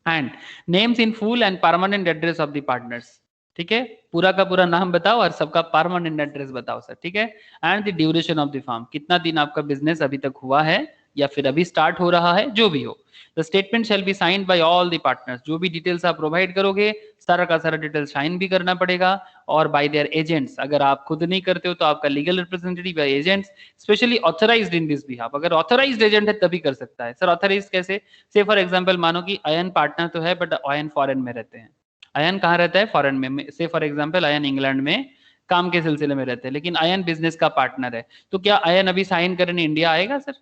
And names in full and permanent address of the partners, ठीक है। पूरा का पूरा नाम बताओ और सबका परमानेंट एड्रेस बताओ सर, ठीक है। And the duration of the firm, कितना दिन आपका बिजनेस अभी तक हुआ है या फिर अभी स्टार्ट हो रहा है, जो भी हो। The statement shall be signed by all the partners, जो भी डिटेल्स आप प्रोवाइड करोगे सारा का सारा डिटेल्स साइन भी करना पड़ेगा, और बाय देयर एजेंट्स, अगर आप खुद नहीं करते हो तो आपका लीगल रिप्रेजेंटेटिव या agents specially authorised in this behalf. अगर ऑथराइज्ड एजेंट है तभी कर सकता है सर। ऑथराइज्ड कैसे? से फॉर एग्जांपल मानो कि अयन पार्टनर तो है बट अयन फॉरेन में रहते हैं। अयन कहाँ रहता है? फॉरेन में। से फॉर एग्जांपल अयन इंग्लैंड में काम के सिलसिले में रहते हैं, लेकिन अयन बिजनेस का पार्टनर है, तो क्या अयन अभी साइन करने इंडिया आएगा सर?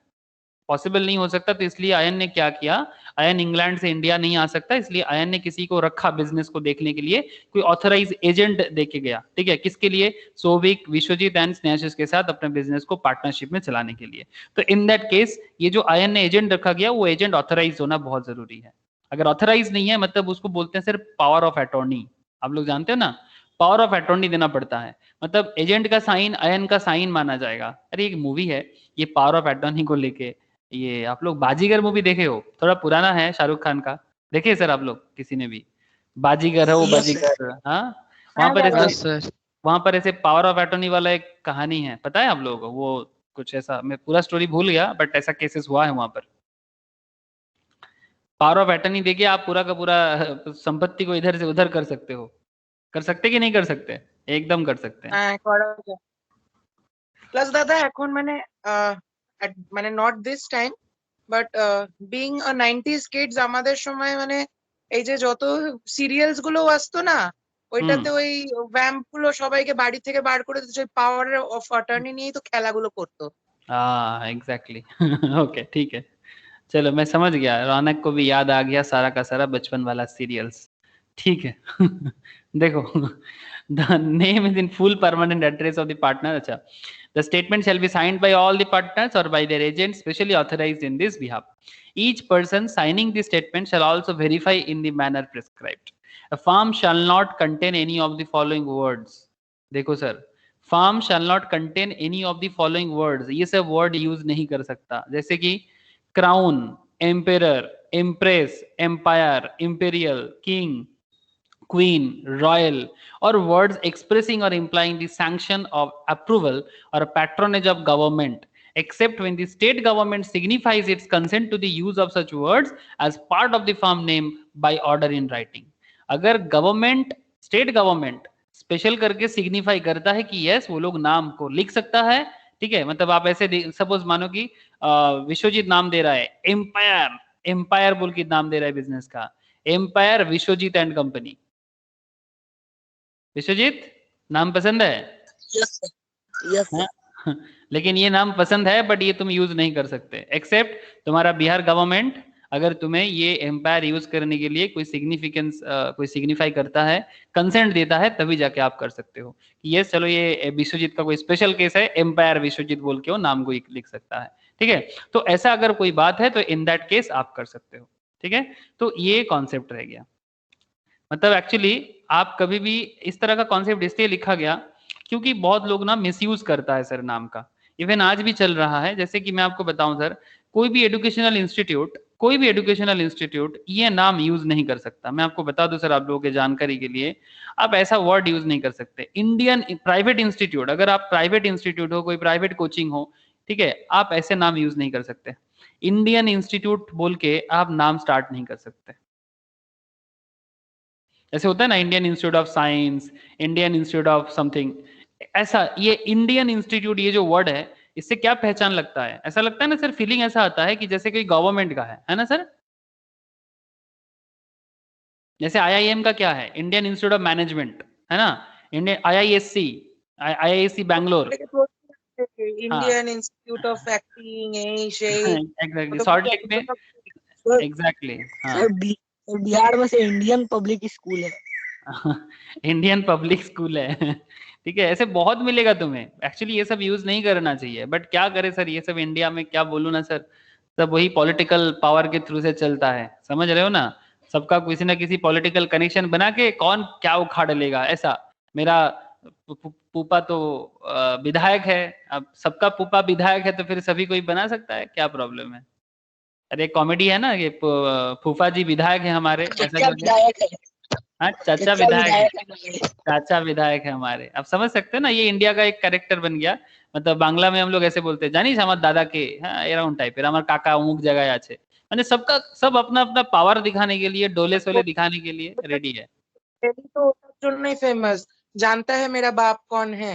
पॉसिबल नहीं हो सकता। तो इसलिए अयन ने क्या किया, अयन इंग्लैंड से इंडिया नहीं आ सकता, इसलिए अयन ने किसी को रखा बिजनेस को देखने के लिए, कोई ऑथराइज एजेंट देके गया, ठीक है। किसके लिए? सोविक, विश्वजीत एंड स्नेहाशीष के साथ अपने बिजनेस को पार्टनरशिप में चलाने के लिए। तो इन दैट केस ये जो अयन ने एजेंट रखा गया, वो एजेंट ऑथराइज होना बहुत जरूरी है। अगर ऑथराइज नहीं है, मतलब उसको बोलते हैं सिर्फ पावर ऑफ अटॉर्नी, आप लोग जानते हो ना, पावर ऑफ अटॉर्नी देना पड़ता है। मतलब एजेंट का साइन अयन का साइन माना जाएगा। अरे एक मूवी है ये पावर ऑफ अटॉर्नी को लेके, ये आप लोग बाजीगर मूवी देखे हो? थोड़ा पुराना है, शाहरुख खान का, देखे सर आप लोग किसी ने भी? बाजीगर है वो, बाजीगर, हाँ। वहां पर ऐसे पावर ऑफ अटॉर्नी वाला एक कहानी है, पता है आप लोगों को? वो कुछ ऐसा, मैं पूरा स्टोरी भूल गया, बट ऐसा केसेस हुआ है वहां पर। पावर ऑफ अटर्नी देके आप पूरा का पूरा संपत्ति को इधर से उधर कर सकते हो। कर सकते कि नहीं कर सकते? एकदम कर सकते हैं। হ্যাঁ করা যায়। প্লাস দাদা এখন মানে not this time but being a 90s kids আমাদের সময় মানে এই যে যত সিরিয়ালস গুলো আসতো না ওইটাতে ওই ভ্যাম্প গুলো সবাইকে বাড়ি থেকে বার করে দিত, ওই পাওয়ার অফ অ্যাটর্নি নিয়েই তো খেলাগুলো करतो। हाँ एग्जैक्टली ओके ठीक है, चलो मैं समझ गया। रौनक को भी याद आ गया सारा का सारा बचपन वाला सीरियल्स। ठीक है देखो the name is in full permanent address of the partner. अच्छा, the statement shall be signed by all the partners और by their agents specially authorised in this behalf. Each person signing the statement shall also verify in the manner prescribed. A form shall not contain any of the following words. देखो sir, form shall not contain any of the following words, ये सब word use नहीं कर सकता, जैसे कि crown, emperor, empress, empire, imperial, king, queen, royal, or words expressing or implying the sanction of approval or patronage of government, except when the state government signifies its consent to the use of such words as part of the firm name by order in writing। अगर government, state government special करके signify करता है कि yes वो लोग नाम को लिख सकता है, ठीक है, मतलब आप ऐसे सपोज मानो कि विश्वजीत नाम दे रहा है, एम्पायर, एम्पायर बोल के नाम दे रहा है बिजनेस का, empire Vishwajit and company. Vishwajit नाम पसंद है? यस हाँ? लेकिन ये नाम पसंद है बट ये तुम यूज नहीं कर सकते, एक्सेप्ट तुम्हारा बिहार गवर्नमेंट अगर तुम्हें ये एम्पायर यूज करने के लिए कोई सिग्निफिकेंस कोई सिग्निफाई करता है, कंसेंट देता है, तभी जाके आप कर सकते हो कि यस चलो ये विश्वजीत का कोई स्पेशल केस है, एम्पायर विश्वजीत बोल के वो नाम को लिख सकता है। ठीक है, तो ऐसा अगर कोई बात है तो इन दैट केस आप कर सकते हो। ठीक है, तो ये कॉन्सेप्ट रह गया। मतलब एक्चुअली आप कभी भी इस तरह का कॉन्सेप्ट इसलिए लिखा गया क्योंकि बहुत लोग ना मिसयूज करता है सर नाम का, इवन आज भी चल रहा है। जैसे कि मैं आपको बताऊं सर, कोई भी एजुकेशनल इंस्टीट्यूट ये नाम यूज नहीं कर सकता। मैं आपको बता दूं सर आप लोगों के जानकारी के लिए, आप ऐसा वर्ड यूज नहीं कर सकते। इंडियन प्राइवेट इंस्टीट्यूट, अगर आप प्राइवेट इंस्टीट्यूट हो, कोई प्राइवेट कोचिंग हो, ठीक है, आप ऐसे नाम यूज नहीं कर सकते। इंडियन इंस्टीट्यूट बोल के आप नाम स्टार्ट नहीं कर सकते। ऐसे होता है ना, Indian institute of science, Indian institute of something, ऐसा ये इंडियन इंस्टीट्यूट ये जो वर्ड है इससे क्या पहचान लगता है? ऐसा लगता है ना सर, फीलिंग ऐसा आता है कि जैसे कोई गवर्नमेंट का है ना सर। जैसे आईआईएम का क्या है? इंडियन इंस्टीट्यूट ऑफ मैनेजमेंट, है ना, Indian IISc Bangalore, Indian institute of acting exactly, short लिख में एग्जैक्टली। बिहार में से इंडियन पब्लिक स्कूल है इंडियन पब्लिक स्कूल है ठीक है, ऐसे बहुत मिलेगा तुम्हें। एक्चुअली ये सब यूज नहीं करना चाहिए, बट क्या करे सर, ये सब इंडिया में क्या बोलूं ना सर, सब वही पॉलिटिकल पावर के थ्रू से चलता है, समझ रहे हो ना। सबका किसी ना किसी पॉलिटिकल कनेक्शन बना के कौन क्या उखाड़ लेगा। ऐसा मेरा पूपा तो विधायक है, अब सबका पूपा विधायक है तो फिर सभी कोई बना सकता है, क्या प्रॉब्लम है? अरे कॉमेडी है ना ये, फूफा जी विधायक है हमारे, ऐसा विधायक है। हाँ चाचा विधायक है हमारे। आप समझ सकते हैं ना, ये इंडिया का एक कैरेक्टर बन गया। मतलब बांग्ला में हम लोग ऐसे बोलते हैं, जानी हमारे दादा के एराउंड टाइप हमारे काका अमुक जगह আছে, माने सबका सब अपना अपना पावर दिखाने के लिए, डोले सोले दिखाने के लिए रेडी है। तो जो नहीं फेमस जानता है मेरा बाप कौन है।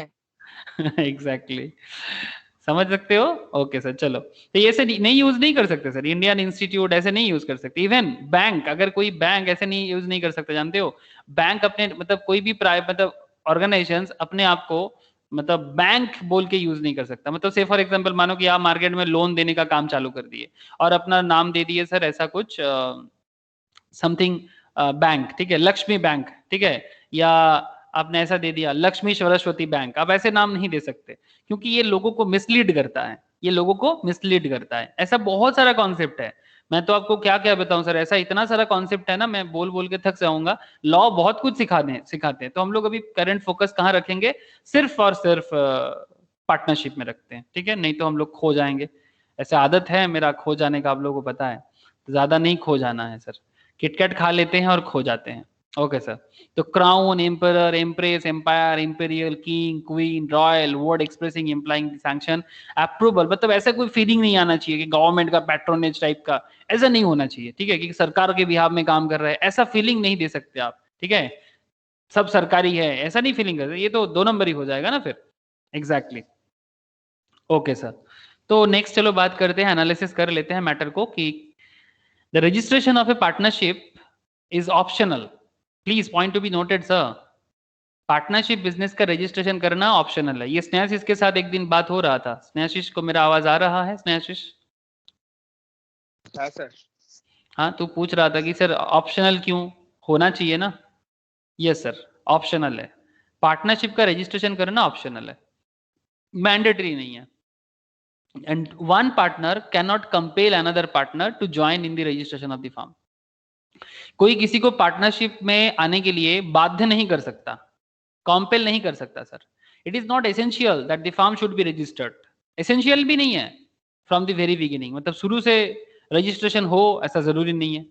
एग्जैक्टली समझ सकते हो। ओके सर, चलो तो ये से नहीं यूज नहीं कर सकते सर, इंडियन इंस्टीट्यूट ऐसे नहीं यूज कर सकते। इवन बैंक, अगर कोई बैंक ऐसे नहीं यूज नहीं कर सकता, जानते हो बैंक अपने मतलब कोई भी मतलब ऑर्गेनाइजेशंस अपने आप को मतलब बैंक बोल के यूज नहीं कर सकता। मतलब से फॉर एग्जांपल मानो कि आप मार्केट में लोन देने का काम चालू कर दिए और अपना नाम दे दिए सर ऐसा कुछ समथिंग बैंक, ठीक है, लक्ष्मी बैंक, ठीक है, या आपने ऐसा दे दिया लक्ष्मी सरस्वती बैंक, आप ऐसे नाम नहीं दे सकते क्योंकि ये लोगों को मिसलीड करता है, ये लोगों को मिसलीड करता है। ऐसा बहुत सारा कॉन्सेप्ट है, मैं तो आपको क्या क्या बताऊं सर, ऐसा इतना सारा कॉन्सेप्ट है ना, मैं बोल बोल के थक जाऊंगा। लॉ बहुत कुछ सिखाते हैं, तो हम लोग अभी करंट फोकस कहाँ रखेंगे, सिर्फ और सिर्फ पार्टनरशिप में रखते हैं, ठीक है, नहीं तो हम लोग खो जाएंगे। ऐसे आदत है मेरा खो जाने का, आप लोगों को पता है, ज्यादा नहीं खो जाना है सर। किटकैट खा लेते हैं और खो जाते हैं, ओके सर, तो crown, emperor, empress, empire, imperial, king, queen, royal, word expressing implying sanction, approval, मतलब ऐसा कोई फीलिंग नहीं आना चाहिए कि गवर्नमेंट का पैट्रोनेज टाइप का, ऐसा नहीं होना चाहिए, ठीक है, कि सरकार के बिहाफ में काम कर रहा है, ऐसा फीलिंग नहीं दे सकते आप, ठीक है, सब सरकारी है ऐसा नहीं फीलिंग करते, ये तो 2 नंबर ही हो जाएगा ना फिर। एग्जैक्टली ओके सर, तो नेक्स्ट चलो बात करते हैं, एनालिसिस कर लेते हैं मैटर को कि the registration of A partnership is optional, please point to be noted sir, partnership business का रजिस्ट्रेशन करना ऑप्शनल है। ये स्नेहाशीष के साथ एक दिन बात हो रहा था, स्नेहाशीष को मेरा आवाज आ रहा है स्नेहाशीष? हाँ सर। हाँ, तू पूछ रहा था कि सर ऑप्शनल क्यों होना चाहिए ना? यस सर, ऑप्शनल है, पार्टनरशिप का रजिस्ट्रेशन करना ऑप्शनल है, मैंडेटरी नहीं है। And one partner can not compel another partner to join in the registration of the firm. कोई किसी को पार्टनरशिप में आने के लिए बाध्य नहीं कर सकता, कॉम्पेल नहीं कर सकता sir. It is not essential that the firm should be registered, essential भी नहीं है फ्रॉम द वेरी बिगिनिंग, मतलब शुरू से रजिस्ट्रेशन हो ऐसा जरूरी नहीं है।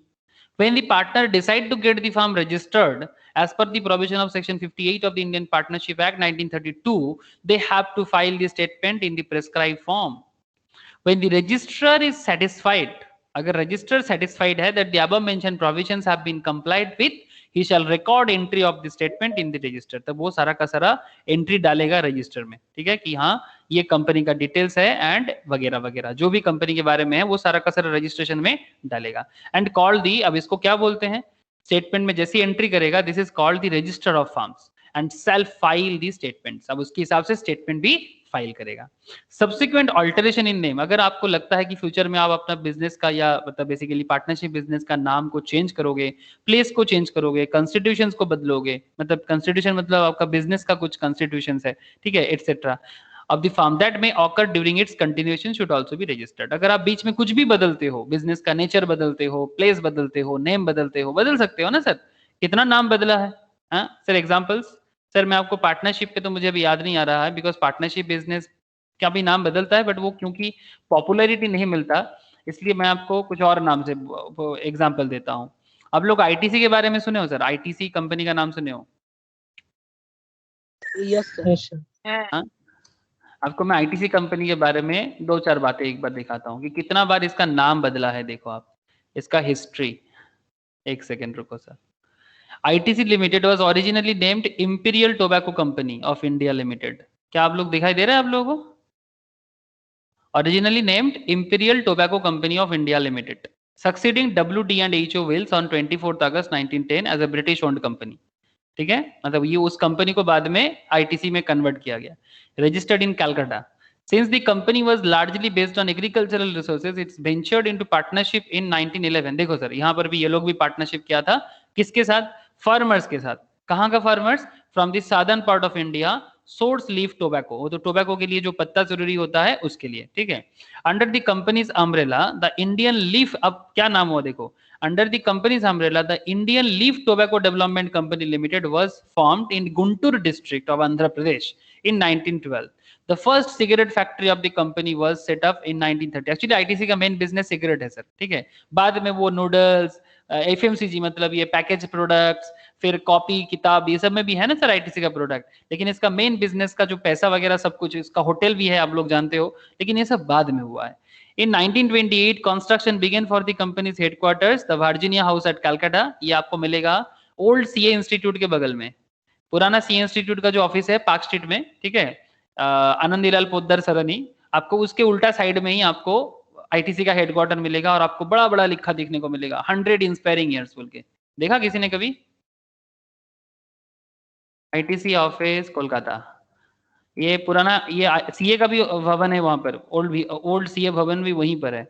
When the partner decide to get the firm registered as per the provision of section 58 of the Indian Partnership Act 1932, they have to file the statement in the prescribed form. When the registrar is satisfied, अगर register satisfied है that the above mentioned provisions have been complied with, he shall record entry of the statement in the register. तब वो सारा का सारा entry डालेगा register में, ठीक है, कि हाँ ये कंपनी का डिटेल्स है एंड वगैरह वगैरह जो भी कंपनी के बारे में है वो सारा का सारा रजिस्ट्रेशन में डालेगा। एंड कॉल दी, अब इसको क्या बोलते हैं, स्टेटमेंट में जैसी एंट्री करेगा, this is called the register of firms and self file the statements. अब उसके हिसाब से स्टेटमेंट भी फाइल करेगा। सब्सिक्वेंट ऑल्टरेशन इन नेम, अगर आपको लगता है कि फ्यूचर में आप अपना बिजनेस का या मतलब बेसिकली पार्टनरशिप बिजनेस का नाम को चेंज करोगे, प्लेस को चेंज करोगे, कॉन्स्टिट्यूशंस को बदलोगे, मतलब कॉन्स्टिट्यूशन मतलब आपका बिजनेस का कुछ कॉन्स्टिट्यूशंस है, ठीक है, etcetera of the firm that may occur during its continuation should also be registered। अगर आप बीच में कुछ भी बदलते हो, बिजनेस का नेचर बदलते हो, प्लेस बदलते हो, नेम बदलते हो, बदल सकते हो ना सर, कितना नाम बदला है, हाँ सर। एग्जांपल्स सर, मैं आपको पार्टनरशिप पे तो मुझे अभी याद नहीं आ रहा है बिकॉज पार्टनरशिप बिजनेस का भी नाम बदलता है, बट वो क्योंकि पॉपुलैरिटी नहीं मिलता इसलिए मैं आपको कुछ और नाम से एग्जाम्पल देता हूँ। आप लोग आईटीसी के बारे में सुने हो सर, आईटीसी कंपनी का नाम सुने हो? Yes sir. हाँ, आपको मैं आईटीसी कंपनी के बारे में 2-4 बातें एक बार दिखाता हूँ कि कितना बार इसका नाम बदला है। देखो आप इसका हिस्ट्री, एक सेकेंड रुको sir. ITC limited was originally named Imperial Tobacco Company of India limited. क्या आप लोग दिखाई दे रहे हैं आप लोगों को? Originally named Imperial Tobacco Company of India Limited, succeeding WD&HO Wills on 24 August 1910 as a British owned company, ठीक है, मतलब ये उस कंपनी को बाद में आईटीसी में कन्वर्ट किया गया। Registered in Calcutta. Since the company was largely based on agricultural resources, it's ventured into partnership in 1911। देखो सर, यहाँ पर भी ये लोग भी पार्टनरशिप किया था, किसके साथ? फार्मर्स के साथ। कहाँ का farmers? From the southern part of India, source leaf tobacco, वो तो टोबैको के लिए जो पत्ता जरूरी होता है उसके लिए, ठीक है। Under the companies umbrella the Indian leaf, अब क्या नाम हुआ देखो, under the company's umbrella the Indian Leaf Tobacco Development Company Limited was formed in Guntur district of Andhra Pradesh in 1912। The first cigarette factory of the company was set up in 1930। Actually ITC का main business cigarette है sir, ठीक है, बाद में वो noodles, FMCG मतलब ये package products, फिर कॉपी किताब ये सब में भी है ना सर आईटीसी का प्रोडक्ट, लेकिन इसका मेन बिजनेस का जो पैसा वगैरह सब कुछ, इसका होटल भी है आप लोग जानते हो, लेकिन ये सब बाद में हुआ है। In 1928 construction began for the company's headquarters, the Virginia House at Calcutta। ये आपको मिलेगा ओल्ड सीए इंस्टीट्यूट के बगल में, पुराना सीए इंस्टीट्यूट का जो ऑफिस है पार्क स्ट्रीट में, ठीक है, आनंदीलाल पोद्दार सरनी, आपको उसके उल्टा साइड में ही आपको आईटीसी का हेडक्वार्टर मिलेगा और आपको बड़ा बड़ा लिखा देखने को मिलेगा 100 इंस्पायरिंग ईयर्स बोल के। देखा किसी ने कभी? आईटीसी ऑफिस कोलकाता, ये पुराना ये सीए का भी भवन है वहां पर, ओल्ड सीए भवन भी वहीं पर है।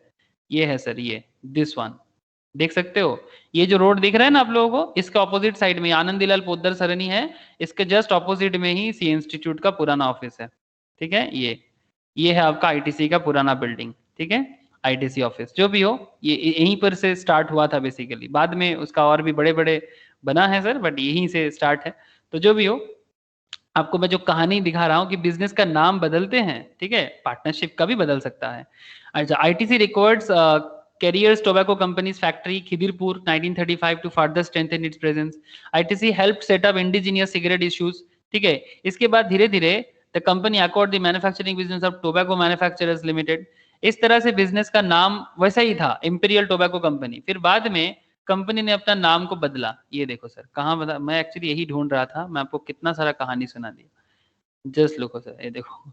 ये है सर, ये दिस वन देख सकते हो, ये जो रोड दिख रहा है ना आप लोगों को, इसके ऑपोजिट साइड में आनंदीलाल पोद्दार सरनी है, इसके जस्ट ऑपोजिट में ही सीए इंस्टीट्यूट का पुराना ऑफिस है, ठीक है। ये है आपका आईटीसी का पुराना बिल्डिंग, ठीक है, आईटीसी ऑफिस जो भी हो, ये यहीं पर से स्टार्ट हुआ था बेसिकली, बाद में उसका और भी बड़े बड़े बना है सर, बट यहीं से स्टार्ट है। तो जो भी हो, आपको मैं जो कहानी दिखा रहा हूं कि बिजनेस का नाम बदलते हैं, ठीक है, पार्टनरशिप का भी बदल सकता है। अच्छा, ITC records Carriers Tobacco Company's factory, Khidirpur, 1935 to further strengthen its presence. ITC helped set up indigenous cigarette issues. ठीक है, इसके बाद धीरे धीरे the company acquired the manufacturing business of Tobacco Manufacturers Limited. इस तरह से बिजनेस का नाम वैसा ही था, इंपीरियल टोबैको कंपनी. फिर बाद में कंपनी ने अपना नाम को बदला. ये देखो सर, कहाँ बदला, मैं एक्चुअली यही ढूंढ रहा था, मैं आपको कितना सारा कहानी सुना दिया. जस्ट लुको सर, ये देखो,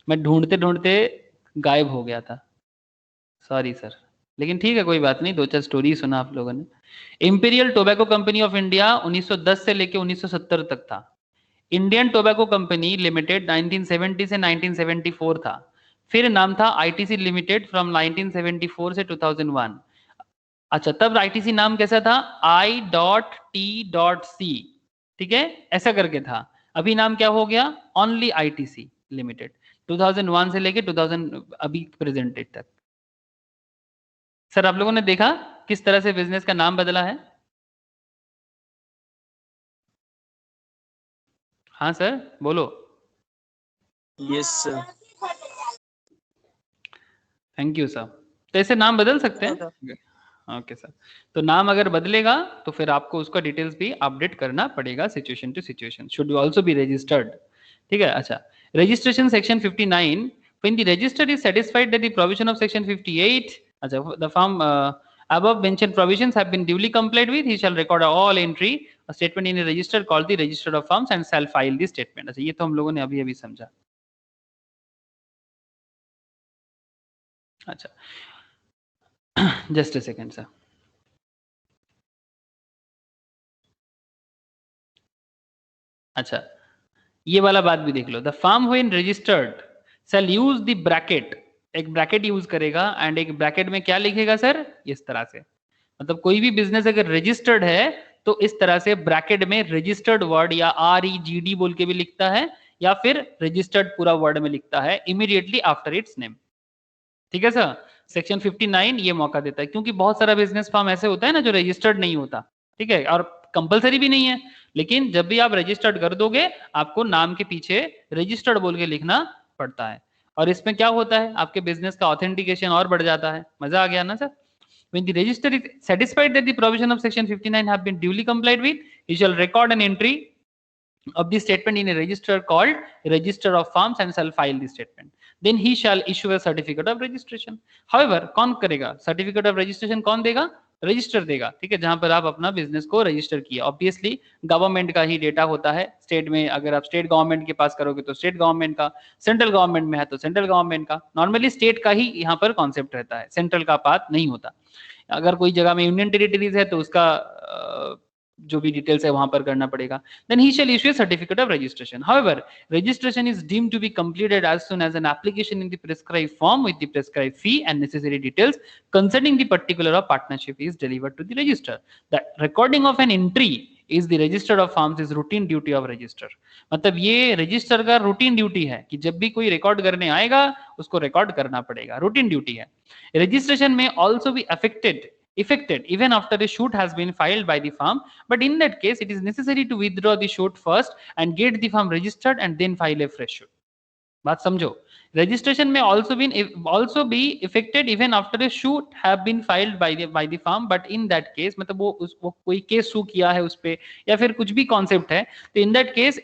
मैं ढूंढते ढूंढते गायब हो गया था, सॉरी सर. लेकिन ठीक है, कोई बात नहीं, 2-4 स्टोरी सुना आप लोगों ने. Imperial Tobacco Company of India 1910 से लेके 1970 तक था. इंडियन टोबैको कंपनी लिमिटेड 1970 से 1974 था. फिर नाम था आईटीसी लिमिटेड फ्रॉम 1974 से 2001. अच्छा, तब आईटीसी नाम कैसा था, I.T.C, ठीक है, ऐसा करके था. अभी नाम क्या हो गया, ओनली आईटीसी लिमिटेड, 2001 से लेके 2000 अभी प्रेजेंट डेट तक. सर आप लोगों ने देखा किस तरह से बिजनेस का नाम बदला है? हाँ सर बोलो. Yes sir. Thank you sir. तो ऐसे नाम बदल सकते हैं. Okay sir. तो नाम अगर बदलेगा तो फिर आपको उसका डिटेल्स भी अपडेट करना पड़ेगा, situation to situation. Should also be registered. ठीक है. अच्छा, registration section 59. When the register is satisfied that the provision of section 58, the firm above mentioned provisions have been duly complied with, he shall record all entry a statement in a register called the register of firms and shall file the statement. अच्छा, ये तो हम लोगों ने अभी अभी समझा. अच्छा, जस्ट अ सेकेंड सर. अच्छा, ये वाला बात भी देख लो. The firm when registered shall use the bracket, एक ब्रैकेट यूज करेगा एंड एक ब्रैकेट में क्या लिखेगा सर, इस तरह से. मतलब कोई भी बिजनेस अगर रजिस्टर्ड है तो इस तरह से ब्रैकेट में रजिस्टर्ड वर्ड या REGD बोल के भी लिखता है, या फिर रजिस्टर्ड पूरा वर्ड में लिखता है इमीडिएटली आफ्टर इट्स नेम. ठीक है सर. सेक्शन 59 ये मौका देता है, क्योंकि बहुत सारा बिजनेस फॉर्म ऐसे होता है ना जो रजिस्टर्ड नहीं होता. ठीक है, और कंपलसरी भी नहीं है, लेकिन जब भी आप रजिस्टर्ड कर दोगे आपको नाम के पीछे रजिस्टर्ड बोल के लिखना पड़ता है. और इसमें क्या होता है, आपके बिजनेस का ऑथेंटिकेशन और बढ़ जाता है. मजा आ गया ना sir. When the register is satisfied that the provision of section 59 have been duly complied with, he shall record an entry of the statement in a register called register of firms and shall file the statement. Then he shall issue a certificate of registration. However, कौन करेगा certificate of registration, कौन देगा, register देगा. ठीक है, जहां पर आप अपना बिजनेस को रजिस्टर किया. ऑब्वियसली गवर्नमेंट का ही डेटा होता है. स्टेट में अगर आप स्टेट गवर्नमेंट के पास करोगे तो स्टेट गवर्नमेंट का, सेंट्रल गवर्नमेंट में है तो सेंट्रल गवर्नमेंट का. नॉर्मली स्टेट का ही यहाँ पर कॉन्सेप्ट रहता है, सेंट्रल का पार्ट नहीं होता. अगर कोई जगह में यूनियन टेरिटरीज है तो उसका जो भी डिटेल्स है वहां पर करना पड़ेगा. Then he shall issue a certificate of registration. However, registration is deemed to be completed as soon as an application in the prescribed form with the prescribed fee and necessary details concerning the particular of partnership is delivered to the register. The recording of an entry is the register of firms is routine duty of register. मतलब ये register का routine duty है कि जब भी कोई record करने आएगा उसको रिकॉर्ड करना पड़ेगा, रूटीन ड्यूटी है. Registration may also be effected even after a suit has been filed by the firm, but in that case it is necessary to withdraw the suit first and get the firm registered and then file a fresh suit. बात समझो. Registration may also be effected even after a suit have been filed by the firm, but in that case मतलब वो कोई case सू किया है उस पे या फिर कुछ भी कॉन्सेप्ट है, तो in that case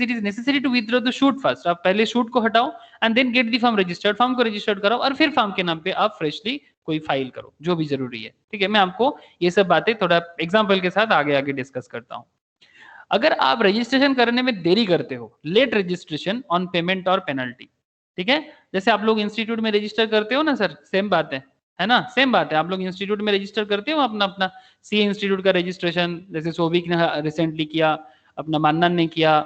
it is necessary to withdraw the suit first. आप पहले शूट को हटाओ and then get the firm registered, firm को रजिस्टर्ड कराओ और फिर फर्म के नाम पे आप फ्रेशली कोई फाइल करो, जो भी जरूरी है. ठीक है, मैं आपको ये सब बातें थोड़ा एग्जाम्पल के साथ आगे डिस्कस करता हूँ. अगर आप रजिस्ट्रेशन करने में देरी करते हो, लेट रजिस्ट्रेशन ऑन पेमेंट और पेनल्टी. ठीक है, जैसे आप लोग इंस्टीट्यूट में रजिस्टर करते हो ना सर, सेम बात है ना, सेम बात है. आप लोग इंस्टीट्यूट में रजिस्टर करते हो अपना सी इंस्टीट्यूट का रजिस्ट्रेशन, जैसे सोविक ने रिसेंटली किया, अपना मानन ने किया.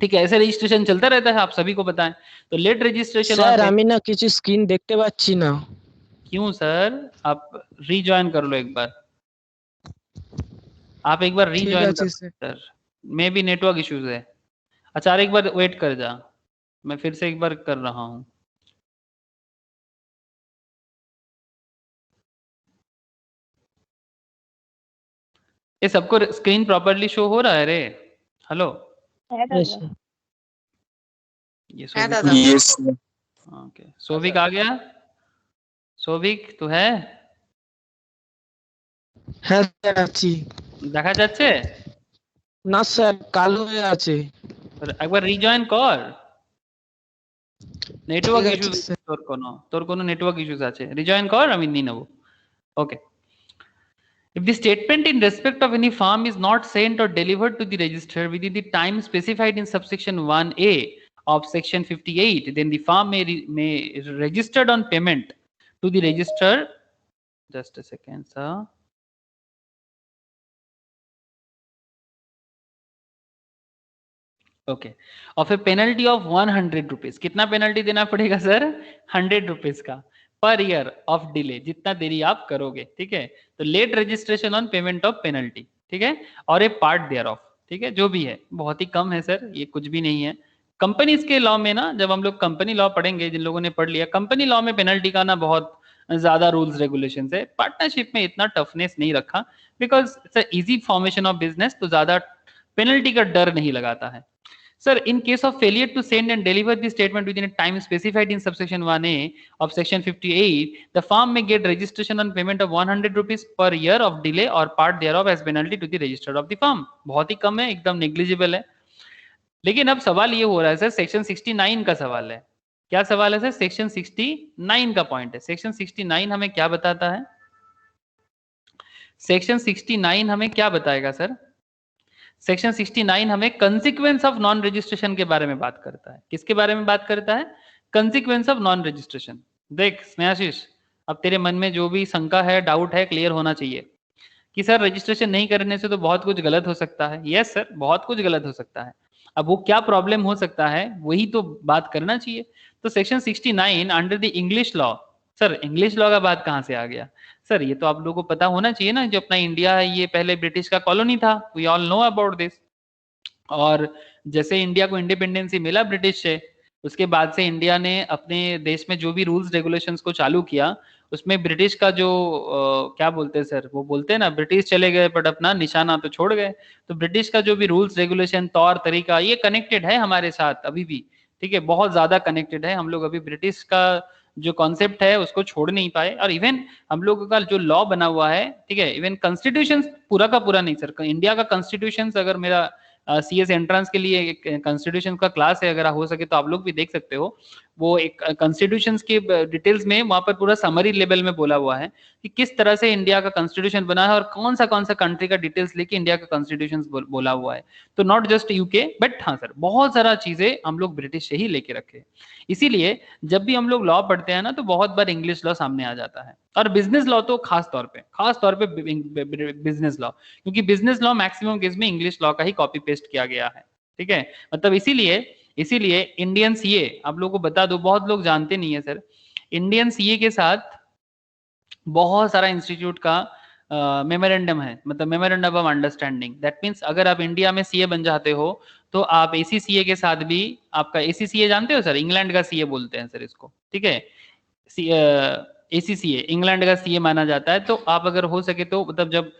ठीक है, ऐसे रजिस्ट्रेशन चलता रहता है, आप सभी को पता है. तो लेट रजिस्ट्रेशन স্যার আমি না কিছু স্ক্রিন দেখতে পাচ্ছি না. क्यों सर, आप रीजॉइन कर लो एक बार, आप एक बार रीजॉइन कर सर. मे भी नेटवर्क इश्यूज है. अच्छा, एक बार वेट कर जा, मैं फिर से एक बार कर रहा हूँ. ये सबको स्क्रीन प्रॉपर्ली शो हो रहा है रे? हेलो, ये दादा. ओके, सोविक आ गया. सोविक तू है? হ্যাঁ স্যার আছি। দেখা যাচ্ছে? না স্যার কালো হয়ে আছে। একবার রিজয়েন কর। নেটওয়ার্ক ঠিক আছে ইস্যুস স্যার। তোর কোনো নেটওয়ার্ক ইস্যুস আছে, রিজয়েন কর, আমি নিয়ে নেবো। ওকে। If the statement in respect of any firm is not sent or delivered to the register within the time specified in subsection 1A of section 58, then the firm may registered on payment to the register. Just a second, sir. Okay, of A penalty of 100 rupees. कितना penalty देना पड़ेगा sir? 100 rupees का per year of delay, जितना देरी आप करोगे, ठीक है। तो late registration on payment of penalty, ठीक है, और ए पार्ट देयर ऑफ, ठीक है, जो भी है बहुत ही कम है सर, ये कुछ भी नहीं है। कंपनीज के लॉ में ना, जब हम लोग कंपनी लॉ पढ़ेंगे, जिन लोगों ने पढ़ लिया कंपनी लॉ में, पेनल्टी का ना बहुत ज्यादा रूल्स रेगुलेशंस है। पार्टनरशिप में इतना टफनेस नहीं रखा, because it's easy formation of business, तो ज्यादा पेनल्टी का डर नहीं लगाता है। Sir, in case of failure to send and deliver the statement within a time specified in subsection 1A of section 58, the firm may get registration on payment of 100 rupees per year of delay or part thereof as penalty to the register of the firm। बहुत ही कम है, एकदम negligible है। लेकिन अब सवाल ये हो रहा है सर, सेक्शन 69 का सवाल है। क्या सवाल है सर? सेक्शन 69 का पॉइंट है। सेक्शन 69 हमें क्या बताता है? सेक्शन 69 हमें क्या बताएगा सर? सेक्शन 69 हमें कंसिक्वेंस ऑफ नॉन रजिस्ट्रेशन के बारे में बात करता है। किसके बारे में बात करता है? Consequence of non registration. देख स्नेहाशीष, अब तेरे मन में जो भी शंका है, डाउट है, क्लियर होना चाहिए कि सर रजिस्ट्रेशन नहीं करने से तो बहुत कुछ गलत हो सकता है। यस सर, बहुत कुछ गलत हो सकता है। अब वो क्या प्रॉब्लम हो सकता है, वही तो बात करना चाहिए। तो section 69 under the English law. Sir English law का बात कहाँ से आ गया? सर ये तो आप लोगों को पता होना चाहिए ना, जो अपना इंडिया है ये पहले ब्रिटिश का कॉलोनी था, we all know about this. और जैसे इंडिया को इंडिपेंडेंसी मिला ब्रिटिश से, उसके बाद से इंडिया ने अपने देश में जो भी रूल्स रेगुलेशंस को चालू किया, उसमें ब्रिटिश का जो क्या बोलते हैं सर, वो बोलते हैं ना, ब्रिटिश चले गए बट अपना निशाना तो छोड़ गए। तो ब्रिटिश का जो भी रूल्स रेगुलेशन, तौर तरीका, ये कनेक्टेड है हमारे साथ अभी भी, ठीक है, बहुत ज्यादा कनेक्टेड है। हम लोग अभी ब्रिटिश का जो कॉन्सेप्ट है उसको छोड़ नहीं पाए। और इवन हम लोगों का जो लॉ बना हुआ है, ठीक है, इवन कॉन्स्टिट्यूशन पूरा का पूरा नहीं सर, इंडिया का कॉन्स्टिट्यूशन, अगर मेरा सीएस एंट्रेंस के लिए एक कॉन्स्टिट्यूशन का क्लास है, अगर हो सके तो आप लोग भी देख सकते हो। वो एक कॉन्स्टिट्यूशंस के डिटेल्स में वहां पर पूरा समरी लेवल में बोला हुआ है कि किस तरह से इंडिया का कॉन्स्टिट्यूशन बना है और कौन सा कंट्री का डिटेल्स लेके इंडिया का कॉन्स्टिट्यूशन बोला हुआ है। तो नॉट जस्ट यूके, बट हाँ सर, बहुत सारा चीजें हम लोग ब्रिटिश से ही लेके रखे। इसीलिए जब भी हम लोग लॉ पढ़ते हैं ना, तो बहुत बार इंग्लिश लॉ सामने आ जाता है। और बिजनेस लॉ तो खास तौर पे बिजनेस लॉ, क्योंकि बिजनेस लॉ मैक्सिमम केस में इंग्लिश लॉ का ही कॉपी पेस्ट किया गया है, ठीक है। मतलब इसीलिए इंडियन सीए, आप लोगों को बता दो, बहुत लोग जानते नहीं है सर, इंडियन सीए के साथ बहुत सारा इंस्टीट्यूट का मेमोरेंडम है, मतलब memorandum of understanding. That means अगर आप इंडिया में सीए बन जाते हो, तो आप एसीसीए के साथ भी, आपका एसीसीए जानते हो सर, इंग्लैंड का सीए बोलते हैं सर इसको, ठीक है। एसीसीए इंग्लैंड का सीए माना जाता है। तो आप अगर हो सके तो, मतलब जब,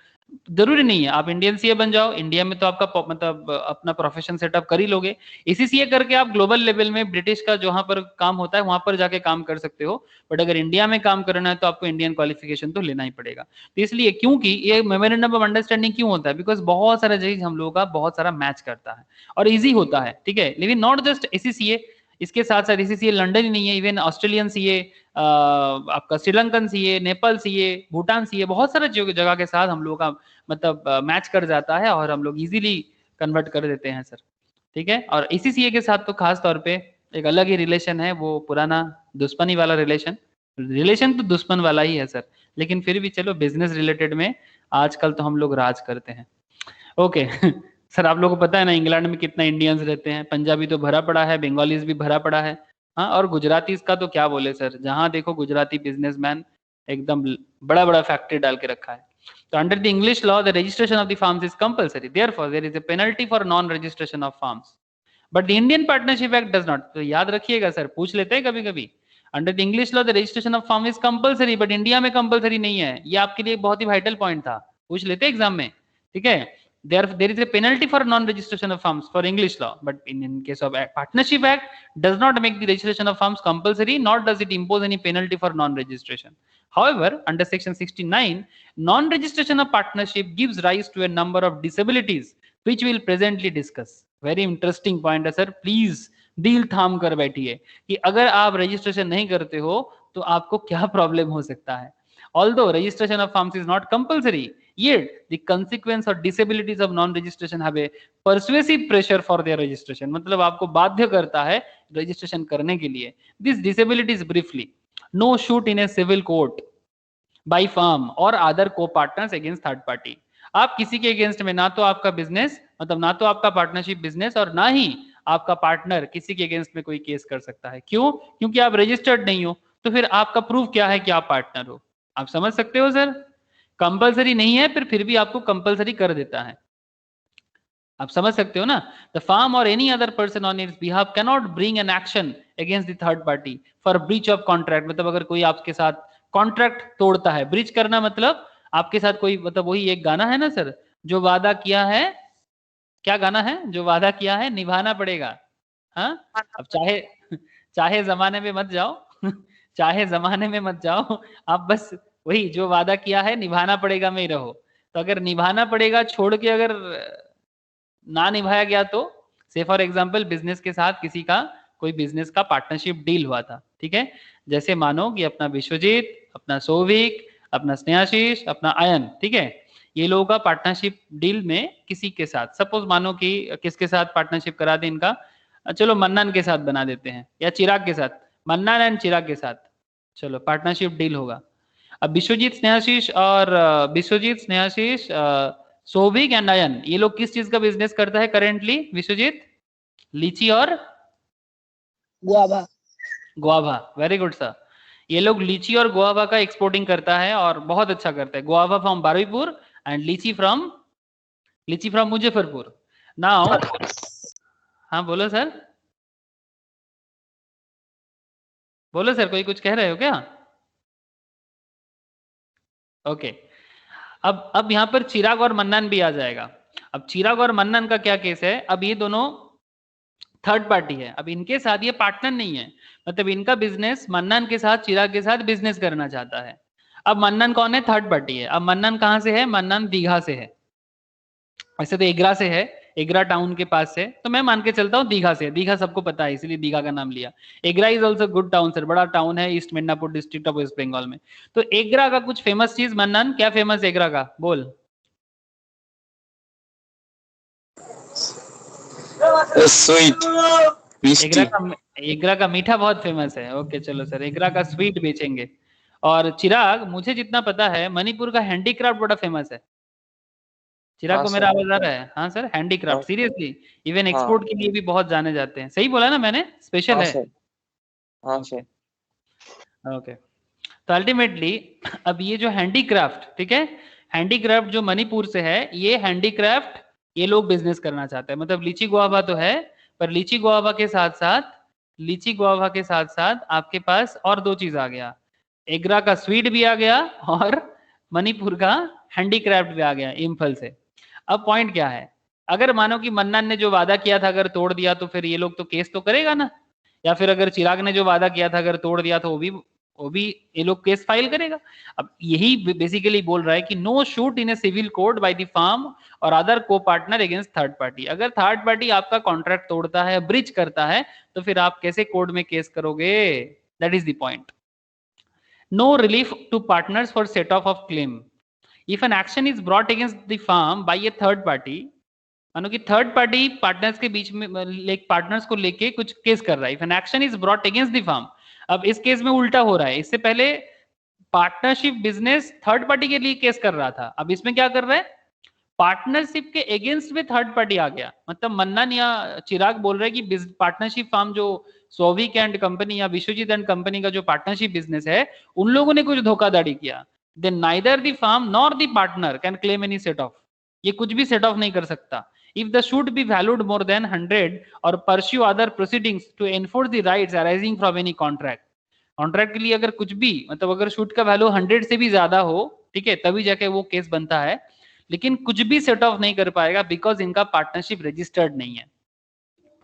जरूरी नहीं है आप इंडियन सीए बन जाओ, इंडिया में तो आपका मतलब अपना प्रोफेशन सेटअप कर ही लोगे। एसीसीए करके आप ग्लोबल लेवल में ब्रिटिश का जहां पर काम होता है वहां पर जाके काम कर सकते हो, बट अगर इंडिया में काम करना है तो आपको इंडियन क्वालिफिकेशन तो लेना ही पड़ेगा। तो इसलिए, क्योंकि ये मेमोरेंडम ऑफ अंडरस्टैंडिंग क्यों होता है, बिकॉज बहुत सारा चीज हम लोगों का बहुत सारा मैच करता है और ईजी होता है, ठीक है। लेकिन नॉट जस्ट एसीसीए, इसके साथ साथ एसीसीए लंदन ही नहीं है, इवन ऑस्ट्रेलियन सीए, आपका Sri Lankan CA, Nepal CA, Bhutan CA, बहुत सारे जगह के साथ हम लोगों का मतलब मैच कर जाता है और हम लोग इजीली कन्वर्ट कर देते हैं सर, ठीक है। और एसीसीए के साथ तो खास तौर पे एक अलग ही रिलेशन है, वो पुराना दुश्मनी वाला रिलेशन तो दुश्मन वाला ही है सर, लेकिन फिर भी चलो बिजनेस रिलेटेड में आजकल तो हम लोग राज करते हैं। ओके सर, आप लोगों को पता है ना इंग्लैंड में कितना इंडियंस रहते हैं, पंजाबी तो भरा पड़ा है, बंगालीज भी भरा पड़ा है, हाँ, और गुजराती का तो क्या बोले सर, जहां देखो गुजराती बिजनेसमैन, एकदम बड़ा बड़ा फैक्ट्री डाल के रखा है। तो under the English law the registration of the firms is compulsory, therefore there is a penalty for non registration of firms, but the Indian partnership Act does not. तो याद रखिएगा सर, पूछ लेते हैं कभी कभी, under the English law the registration of firm is compulsory, but India में compulsory नहीं है। ये आपके लिए बहुत ही वाइटल पॉइंट था, पूछ लेते एग्जाम में, ठीक है। There is a penalty for non-registration of firms for English law, but in case of Partnership Act does not make the registration of firms compulsory, nor does it impose any penalty for non-registration. However, under section 69, non-registration of partnership gives rise to a number of disabilities which we will presently discuss. Very interesting point है sir, please दिल थाम कर बैठिए कि अगर आप registration नहीं करते हो तो आपको क्या प्रॉब्लम हो सकता है. Although registration of firms is not compulsory, yet the consequence or disabilities of non-registration have a persuasive pressure for their registration. मतलब आपको बाध्य करता है रजिस्ट्रेशन करने के लिए. This disabilities briefly: no suit in a civil court by firm or other co-partners against third party. आप किसी के अगेंस्ट में ना तो आपका बिजनेस मतलब ना तो आपका पार्टनरशिप बिजनेस और ना ही आपका पार्टनर किसी के अगेंस्ट में कोई केस कर सकता है. क्यों? क्योंकि आप रजिस्टर्ड नहीं हो. तो फिर आपका प्रूफ क्या है कि आप पार्टनर हो? आप समझ सकते हो सर, कंपलसरी नहीं है फिर भी आपको कंपलसरी कर देता है. आप समझ सकते हो ना. द फर्म और any other person on it's behalf can not bring an action against the third party for breach of contract. मतलब अगर कोई आपके साथ कॉन्ट्रैक्ट तोड़ता है, ब्रीच करना मतलब आपके साथ कोई मतलब वही एक गाना है ना सर, जो वादा किया है, क्या गाना है, जो वादा किया है निभाना पड़ेगा. हाँ, अब चाहे जमाने में मत जाओ चाहे जमाने में मत जाओ, आप बस वही जो वादा किया है निभाना पड़ेगा में ही रहो. तो अगर निभाना पड़ेगा छोड़ के अगर ना निभाया गया तो, से फॉर एग्जांपल बिजनेस के साथ किसी का कोई बिजनेस का पार्टनरशिप डील हुआ था, ठीक है. जैसे मानो कि अपना विश्वजीत, अपना सौविक, अपना स्नेहाशीष, अपना आयन, ठीक है, ये लोगों का पार्टनरशिप डील में किसी के साथ, सपोज मानो कि किसके साथ पार्टनरशिप करा दे इनका, चलो मन्नान के साथ बना देते हैं या चिराग के साथ, मन्नान एंड चिराग के साथ चलो पार्टनरशिप डील होगा. अब विश्वजीत स्नेहाशीष सौविक एंड आयन, ये लोग किस चीज का बिजनेस करता है करेंटली? विश्वजीत लीची और गुआवा. Very good sir. ये लोग लीची और गुआवा का एक्सपोर्टिंग करता है और बहुत अच्छा करता है. गुआवा फ्रॉम बारुईपुर एंड लीची फ्रॉम मुजफ्फरपुर. नाउ हाँ बोलो सर, बोलो सर, कोई कुछ कह रहे हो क्या? ओके. अब यहाँ पर चिराग और मन्नान भी आ जाएगा. अब चिराग और मन्नान का क्या केस है? अब ये दोनों थर्ड पार्टी है. अब इनके साथ ये पार्टनर नहीं है, मतलब इनका बिजनेस मन्नान के साथ, चिराग के साथ बिजनेस करना चाहता है. अब मन्नान कौन है? थर्ड पार्टी है. अब मन्नान कहाँ से है? मन्नान दीघा से है. वैसे तो एग्रा से है, एग्रा टाउन के पास से, तो मैं मान के चलता हूँ दीघा से. दीघा सबको पता है इसलिए दीघा का नाम लिया. Egra is also good town sir, बड़ा टाउन है east Midnapore district of west Bengal में. तो एग्रा का कुछ फेमस चीज, मन्नान क्या फेमस है एग्रा का? बोल. स्वीट एग्रा का मीठा बहुत फेमस है. ओके चलो सर, एग्रा का स्वीट बेचेंगे. और चिराग, मुझे जितना पता है मणिपुर का हैंडीक्राफ्ट बड़ा फेमस है. चिराग को मेरा आवाज आ रहा है? हाँ sir, handicraft seriously even export के लिए भी बहुत जाने जाते हैं. सही बोला ना मैंने? स्पेशल है. हाँ सर. ओके. तो अल्टीमेटली अब ये जो हैंडीक्राफ्ट, ठीक है, हैंडीक्राफ्ट जो मणिपुर से है, ये हैंडीक्राफ्ट ये लोग बिजनेस करना चाहते हैं. मतलब लीची गुआवा तो है, पर लीची गुआवा के साथ साथ आपके पास और दो चीज आ गया. एग्रा का स्वीट भी आ गया और मणिपुर का हैंडीक्राफ्ट भी आ गया इम्फल से. अब पॉइंट क्या है? अगर मानो कि मन्नान ने जो वादा किया था अगर तोड़ दिया तो फिर ये लोग तो केस तो करेगा ना, या फिर अगर चिराग ने जो वादा किया था अगर तोड़ दिया तो वो भी ये लोग केस फाइल करेगा. अब यही बेसिकली बोल रहा है कि no suit in a civil court by the firm और अदर को पार्टनर अगेंस्ट थर्ड पार्टी. अगर थर्ड पार्टी आपका कॉन्ट्रैक्ट तोड़ता है, ब्रीच करता है, तो फिर आप कैसे कोर्ट में केस करोगे? That is the point. No relief to partners for set off claim. If an action is brought against the firm by a third party, मानो कि थर्ड पार्टी पार्टनर्स के बीच में पार्टनर्स को लेके कुछ केस कर रहा है. If an action is brought against the firm, अब इस केस में उल्टा हो रहा है. इससे पहले पार्टनरशिप बिजनेस थर्ड पार्टी के लिए केस कर रहा था, अब इसमें क्या कर रहा है? पार्टनरशिप के अगेंस्ट में थर्ड पार्टी आ गया. मतलब मन्नान या चिराग बोल रहे हैं कि पार्टनरशिप फर्म जो सौविक एंड कंपनी या विश्वजीत एंड कंपनी का जो पार्टनरशिप बिजनेस है, उन लोगों ने कुछ धोखाधड़ी किया. Then neither the firm nor the partner can claim any set off. ये कुछ भी set off नहीं कर सकता. If the suit be valued more than 100 or pursue other proceedings to enforce the rights arising from any contract. Contract के लिए अगर कुछ भी, मतलब अगर शूट का वैल्यू 100 से भी ज्यादा हो, ठीक है, तभी जाके वो केस बनता है. लेकिन कुछ भी सेट ऑफ नहीं कर पाएगा बिकॉज इनका पार्टनरशिप रजिस्टर्ड नहीं है.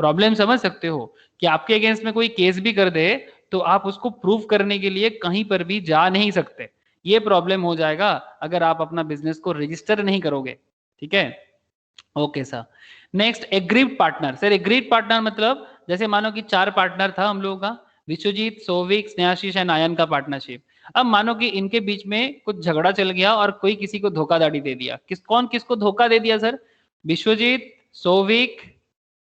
प्रॉब्लम समझ सकते हो कि आपके अगेंस्ट में कोई केस भी कर दे तो आप उसको प्रूव करने के लिए कहीं पर भी जा नहीं सकते। ये प्रॉब्लम हो जाएगा अगर आप अपना बिजनेस को रजिस्टर नहीं करोगे। ठीक है, okay sir. Next agreed partner. Sir agreed partner मतलब जैसे मानो कि 4 पार्टनर था हम लोगों का, विश्वजीत, सौविक, स्नेहाशीष एंड आयन का पार्टनरशिप। अब मानो कि इनके बीच में कुछ झगड़ा चल गया और कोई किसी को धोखाधड़ी दे दिया। कौन किसको धोखा दे दिया सर? विश्वजीत, सौविक,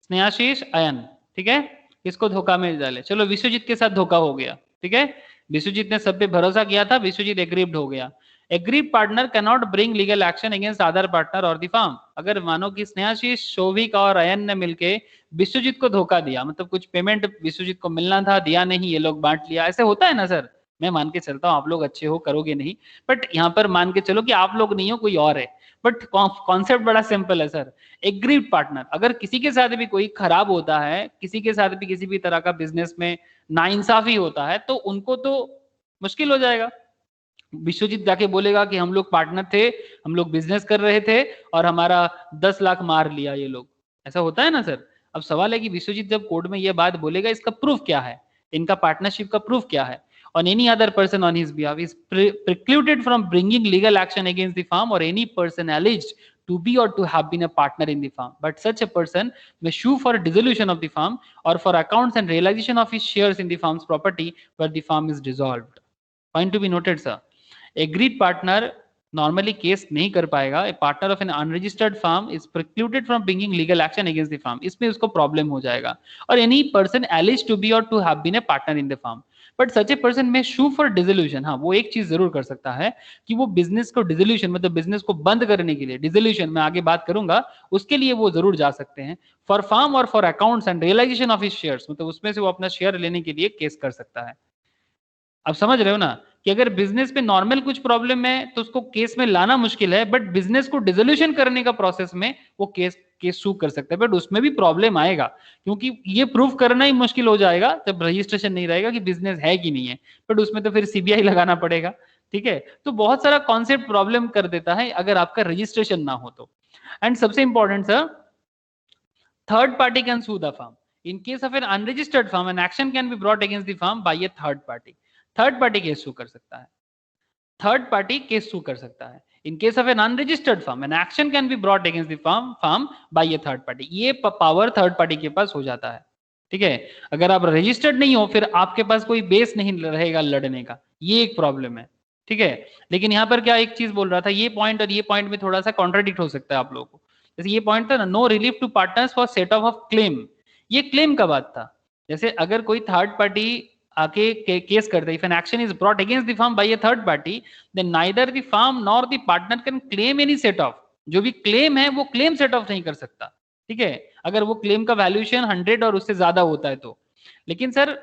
स्नेहाशीष, आयन। ठीक है, किसको धोखा में डाले? चलो विश्वजीत के साथ धोखा हो गया। ठीक है, विश्वजीत ने सब पे भरोसा किया था, विश्वजीत एग्रीड हो गया। Agreed partner can not bring legal action against other partner और द फर्म। अगर मानो कि स्नेहाशीष, शोभिक और अयन ने मिलके विश्वजीत को धोखा दिया, मतलब कुछ पेमेंट विश्वजीत को मिलना था, दिया नहीं, ये लोग बांट लिया, ऐसे होता है ना सर। मैं मान के चलता हूँ आप लोग अच्छे हो, करोगे नहीं, बट यहाँ पर मान के चलो कि आप लोग नहीं हो, कोई और है, बट कॉन्सेप्ट बड़ा सिंपल है सर। एग्रीड पार्टनर, अगर किसी के साथ भी कोई खराब होता है, किसी के साथ भी किसी भी तरह का बिजनेस में नाइंसाफी होता है, तो उनको तो मुश्किल हो जाएगा। विश्वजीत जाके बोलेगा कि हम लोग पार्टनर थे, हम लोग बिजनेस कर रहे थे और हमारा 10 लाख मार लिया ये लोग, ऐसा होता है ना सर। अब सवाल है कि विश्वजीत जब कोर्ट में ये बात बोलेगा, इसका प्रूफ क्या है, इनका पार्टनरशिप का प्रूफ क्या है? On any other person on his behalf is precluded from bringing legal action against the firm or any person alleged to be or to have been a partner in the firm, but such a person may sue for dissolution of the firm or for accounts and realization of his shares in the firm's property where the firm is dissolved. Point to be noted sir. Agreed partner normally case नहीं कर पाएगा। A partner of an unregistered firm is precluded from bringing legal action against the firm. इसमें उसको problem हो जाएगा। और any person alleged to be or to have been a partner in the firm, but such a person may sue for dissolution. हाँ, वो एक चीज जरूर कर सकता है कि वो बिजनेस को डिसोल्यूशन, मतलब बिजनेस को बंद करने के लिए, डिसोल्यूशन मैं आगे बात करूंगा, उसके लिए वो जरूर जा सकते हैं। फॉर फार्म और for accounts and realisation of his shares, मतलब उसमें से वो अपना शेयर लेने के लिए केस कर सकता है। अब समझ रहे हो ना कि अगर बिजनेस में नॉर्मल कुछ प्रॉब्लम है तो उसको केस में लाना मुश्किल है, बट बिजनेस को डिसोल्यूशन करने का प्रोसेस में वो केस सू कर सकता है, बट उसमें भी प्रॉब्लम आएगा क्योंकि ये प्रूफ करना ही मुश्किल हो जाएगा जब रजिस्ट्रेशन नहीं रहेगा कि बिजनेस है कि नहीं है, बट उसमें तो फिर सीबीआई लगाना पड़ेगा। ठीक है, तो बहुत सारा कॉन्सेप्ट प्रॉब्लम कर देता है अगर आपका रजिस्ट्रेशन ना हो तो। एंड सबसे important sir, third party can sue the firm in case of an unregistered firm, an action can be brought against the firm by a third party. Third party case sue कर सकता है, third party case sue कर सकता है। इन case of an unregistered firm, an action can be brought against the firm by a third party. ये power third party के पास हो जाता है। ठीक है, अगर आप रजिस्टर्ड नहीं हो फिर आपके पास कोई बेस नहीं रहेगा लड़ने का, ये एक प्रॉब्लम है। ठीक है, लेकिन यहाँ पर क्या एक चीज बोल रहा था, ये पॉइंट और ये पॉइंट में थोड़ा सा कॉन्ट्राडिक्ट हो सकता है आप लोगों को। जैसे ये पॉइंट था ना, no relief to partners for set off claim, ये क्लेम का बात था। जैसे अगर कोई थर्ड पार्टी आके केस करते, if an action is brought against the firm by a third party, then neither the firm nor the partner can claim any set off. जो भी क्लेम है वो क्लेम सेट ऑफ नहीं कर सकता। ठीक है, अगर वो क्लेम का वैल्यूएशन 100 और उससे ज्यादा होता है तो। लेकिन सर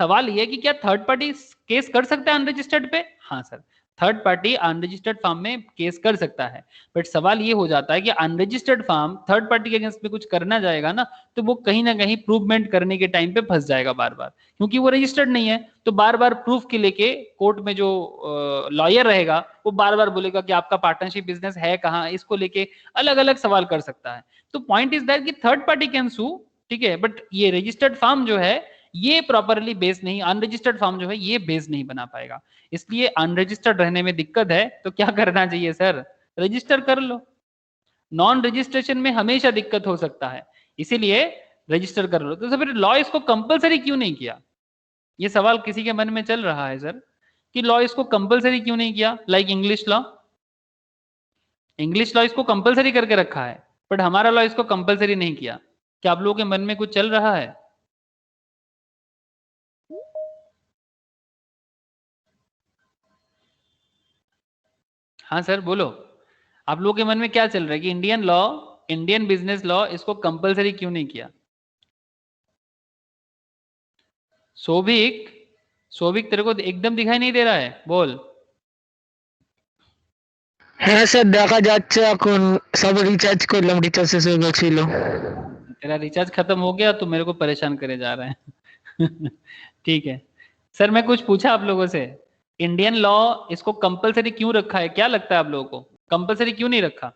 सवाल ये है कि क्या थर्ड पार्टी केस कर सकता है अनरजिस्टर्ड पे? हाँ sir, third party unregistered firm में केस कर सकता है, बट सवाल ये हो जाता है कि अनरजिस्टर्ड फर्म थर्ड पार्टी के अगेंस्ट में कुछ करना जाएगा ना, तो वो कहीं ना कहीं प्रूवमेंट करने के टाइम पे फंस जाएगा बार बार, क्योंकि वो रजिस्टर्ड नहीं है। तो बार बार प्रूफ के लेके कोर्ट में जो लॉयर रहेगा वो बार बार बोलेगा कि आपका पार्टनरशिप बिजनेस है कहाँ, इसको लेके अलग अलग सवाल कर सकता है। तो पॉइंट इज दैट कि थर्ड पार्टी कैन सू, ठीक है, बट ये रजिस्टर्ड फर्म जो है ये प्रॉपरली बेस नहीं, अनरजिस्टर्ड फर्म जो है ये बेस नहीं बना पाएगा। इसलिए अनरजिस्टर्ड रहने में दिक्कत है तो क्या करना चाहिए सर? रजिस्टर कर लो। नॉन रजिस्ट्रेशन में हमेशा दिक्कत हो सकता है, इसीलिए रजिस्टर कर लो। तो सर फिर लॉ इसको कंपलसरी क्यों नहीं किया? ये सवाल किसी के मन में चल रहा है सर कि लॉ इसको कंपलसरी क्यों नहीं किया, like English law. English law इसको कंपलसरी करके रखा है, बट हमारा लॉ इसको कंपलसरी नहीं किया। क्या आप लोगों के मन में कुछ चल रहा है? हाँ सर बोलो, आप लोगों के मन में क्या चल रहा है कि Indian law, Indian business law इसको कंपलसरी क्यों नहीं किया? सोभिक तेरे को एकदम दिखाई नहीं दे रहा है, बोल। হ্যাঁ স্যার দেখা যাচ্ছে, এখন সব রিচার্জ করলাম, রিচার্জ শেষ হয়ে গেছিল। तेरा रिचार्ज खत्म हो गया तो मेरे को परेशान करे जा रहा है। ठीक है सर, मैं कुछ पूछा आप लोगों से, इंडियन लॉ इसको कंपलसरी क्यों रखा है? क्या लगता है आप लोगों को कंपलसरी क्यों नहीं रखा?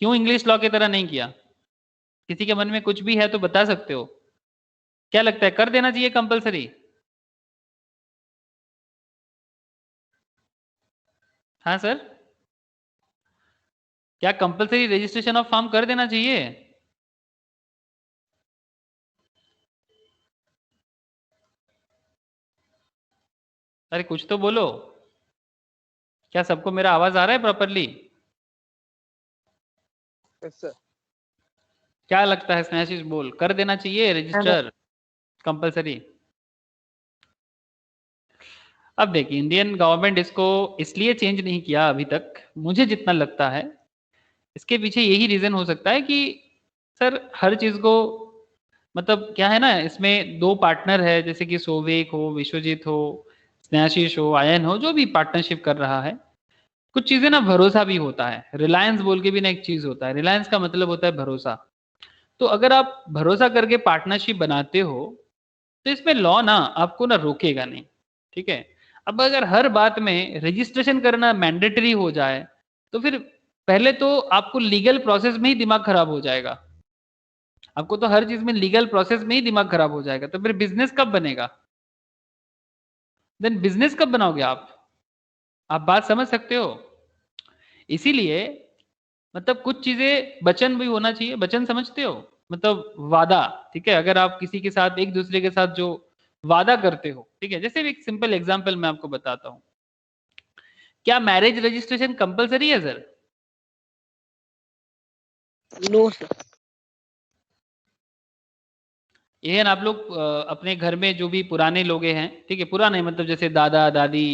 क्यों इंग्लिश लॉ की तरह नहीं किया? किसी के मन में कुछ भी है तो बता सकते हो। क्या लगता है कर देना चाहिए कंपलसरी? हाँ सर, क्या कंपलसरी रजिस्ट्रेशन ऑफ फार्म कर देना चाहिए? अरे कुछ तो बोलो, क्या सबको मेरा आवाज आ रहा है प्रॉपरली? Yes sir. क्या लगता है स्नेहाशीष, बोल, कर देना चाहिए रजिस्टर कंपलसरी? अब देखिए, इंडियन गवर्नमेंट इसको इसलिए चेंज नहीं किया अभी तक, मुझे जितना लगता है इसके पीछे यही रीजन हो सकता है कि सर हर चीज को, मतलब क्या है ना, इसमें दो पार्टनर है, जैसे कि सोवेक हो, विश्वजीत हो, स्नेहाशीष हो, आयन हो, जो भी पार्टनरशिप कर रहा है, कुछ चीजें ना भरोसा भी होता है। रिलायंस बोल के भी ना एक चीज होता है, रिलायंस का मतलब होता है भरोसा। तो अगर आप भरोसा करके पार्टनरशिप बनाते हो तो इसमें लॉ ना आपको ना रोकेगा नहीं, ठीक है। अब अगर हर बात में रजिस्ट्रेशन करना मैंडेटरी हो जाए तो फिर पहले तो आपको लीगल प्रोसेस में ही दिमाग खराब हो जाएगा, आपको तो हर चीज में लीगल प्रोसेस में ही दिमाग खराब हो जाएगा, तो फिर बिजनेस कब बनेगा? देन बिजनेस कब बनाओगे आप बात समझ सकते हो? इसीलिए मतलब कुछ चीजें वचन भी होना चाहिए, वचन समझते हो, मतलब वादा, ठीक है। अगर आप किसी के साथ, एक दूसरे के साथ जो वादा करते हो, ठीक है, जैसे एक सिंपल एग्जांपल मैं आपको बताता हूं, क्या मैरिज रजिस्ट्रेशन कंपलसरी है सर? No sir. ये आप लोग अपने घर में जो भी पुराने लोग हैं, ठीक है, पुराने मतलब जैसे दादा दादी,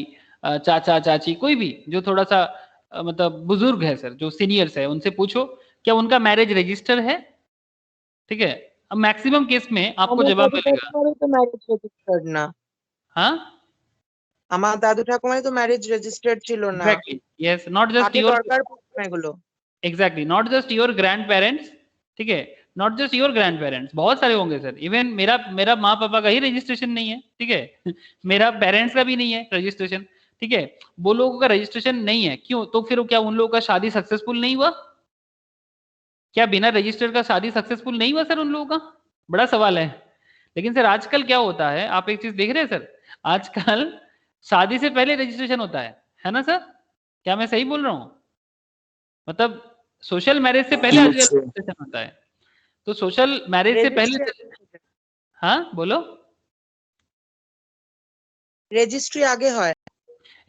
चाचा चाची, कोई भी जो थोड़ा सा मतलब बुजुर्ग है सर, जो सीनियर्स है, उनसे पूछो क्या उनका मैरिज रजिस्टर है, ठीक है। अब मैक्सिमम केस में आपको আমার जवाब দাদু मिलेगा ঠাকুমারই তো ম্যারেজ রেজিস্টার্ড না। हाँ, আমার দাদু ঠাকুমারই তো ম্যারেজ রেজিস্টার্ড ছিল না। एग्जैक्टली, यस, नॉट जस्ट আগে योर, দরকার পড়তো না एगुलो। Exactly, not just your grand parents, ठीक है, not just your grand parents, बहुत सारे होंगे सर। इवन मेरा मेरा माँ पापा का ही रजिस्ट्रेशन नहीं है, ठीक है मेरा पेरेंट्स का भी नहीं है रजिस्ट्रेशन, ठीक है। वो लोगों का रजिस्ट्रेशन नहीं है, क्यों? तो फिर क्या उन लोगों का शादी सक्सेसफुल नहीं हुआ? क्या बिना रजिस्टर का शादी सक्सेसफुल नहीं हुआ सर उन लोगों का? बड़ा सवाल है। लेकिन सर आजकल क्या होता है, आप एक चीज देख रहे हैं सर, आजकल शादी से पहले रजिस्ट्रेशन होता है ना सर? क्या मैं सही बोल रहा हूँ? मतलब सोशल मैरिज से पहले आजकल रजिस्ट्रेशन होता है, तो सोशल मैरिज से पहले, हाँ बोलो, রেজিস্ট্রি আগে হয়।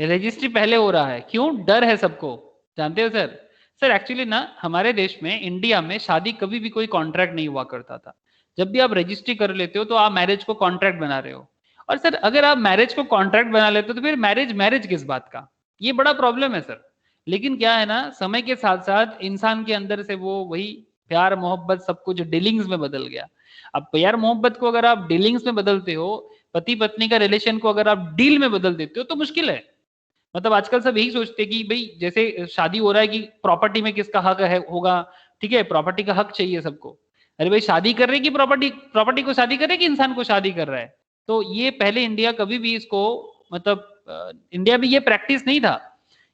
रजिस्ट्री पहले हो रहा है, क्यों? डर है सबको, जानते हो सर? सर एक्चुअली ना हमारे देश में, इंडिया में शादी कभी भी कोई कॉन्ट्रैक्ट नहीं हुआ करता था। जब भी आप रजिस्ट्री कर लेते हो तो आप मैरिज को कॉन्ट्रैक्ट बना रहे हो। और सर अगर आप मैरिज को कॉन्ट्रैक्ट बना लेते हो तो फिर मैरिज मैरिज किस बात का? ये बड़ा प्रॉब्लम है सर। लेकिन क्या है ना, समय के साथ साथ इंसान के अंदर से वो वही प्यार मोहब्बत सब कुछ डीलिंग्स में बदल गया। अब प्यार मोहब्बत को अगर आप डीलिंग्स में बदलते हो, पति पत्नी का रिलेशन को अगर आप डील में बदल देते हो तो मुश्किल है। मतलब आजकल सब यही सोचते हैं कि भाई जैसे शादी हो रहा है कि प्रॉपर्टी में किसका हक है होगा, ठीक है, प्रॉपर्टी का हक चाहिए सबको। अरे भाई शादी कर रहे हैं कि प्रॉपर्टी प्रॉपर्टी को शादी कर रहे हैं कि इंसान को शादी कर रहा है? तो ये पहले इंडिया कभी भी इसको, मतलब इंडिया में ये प्रैक्टिस नहीं था।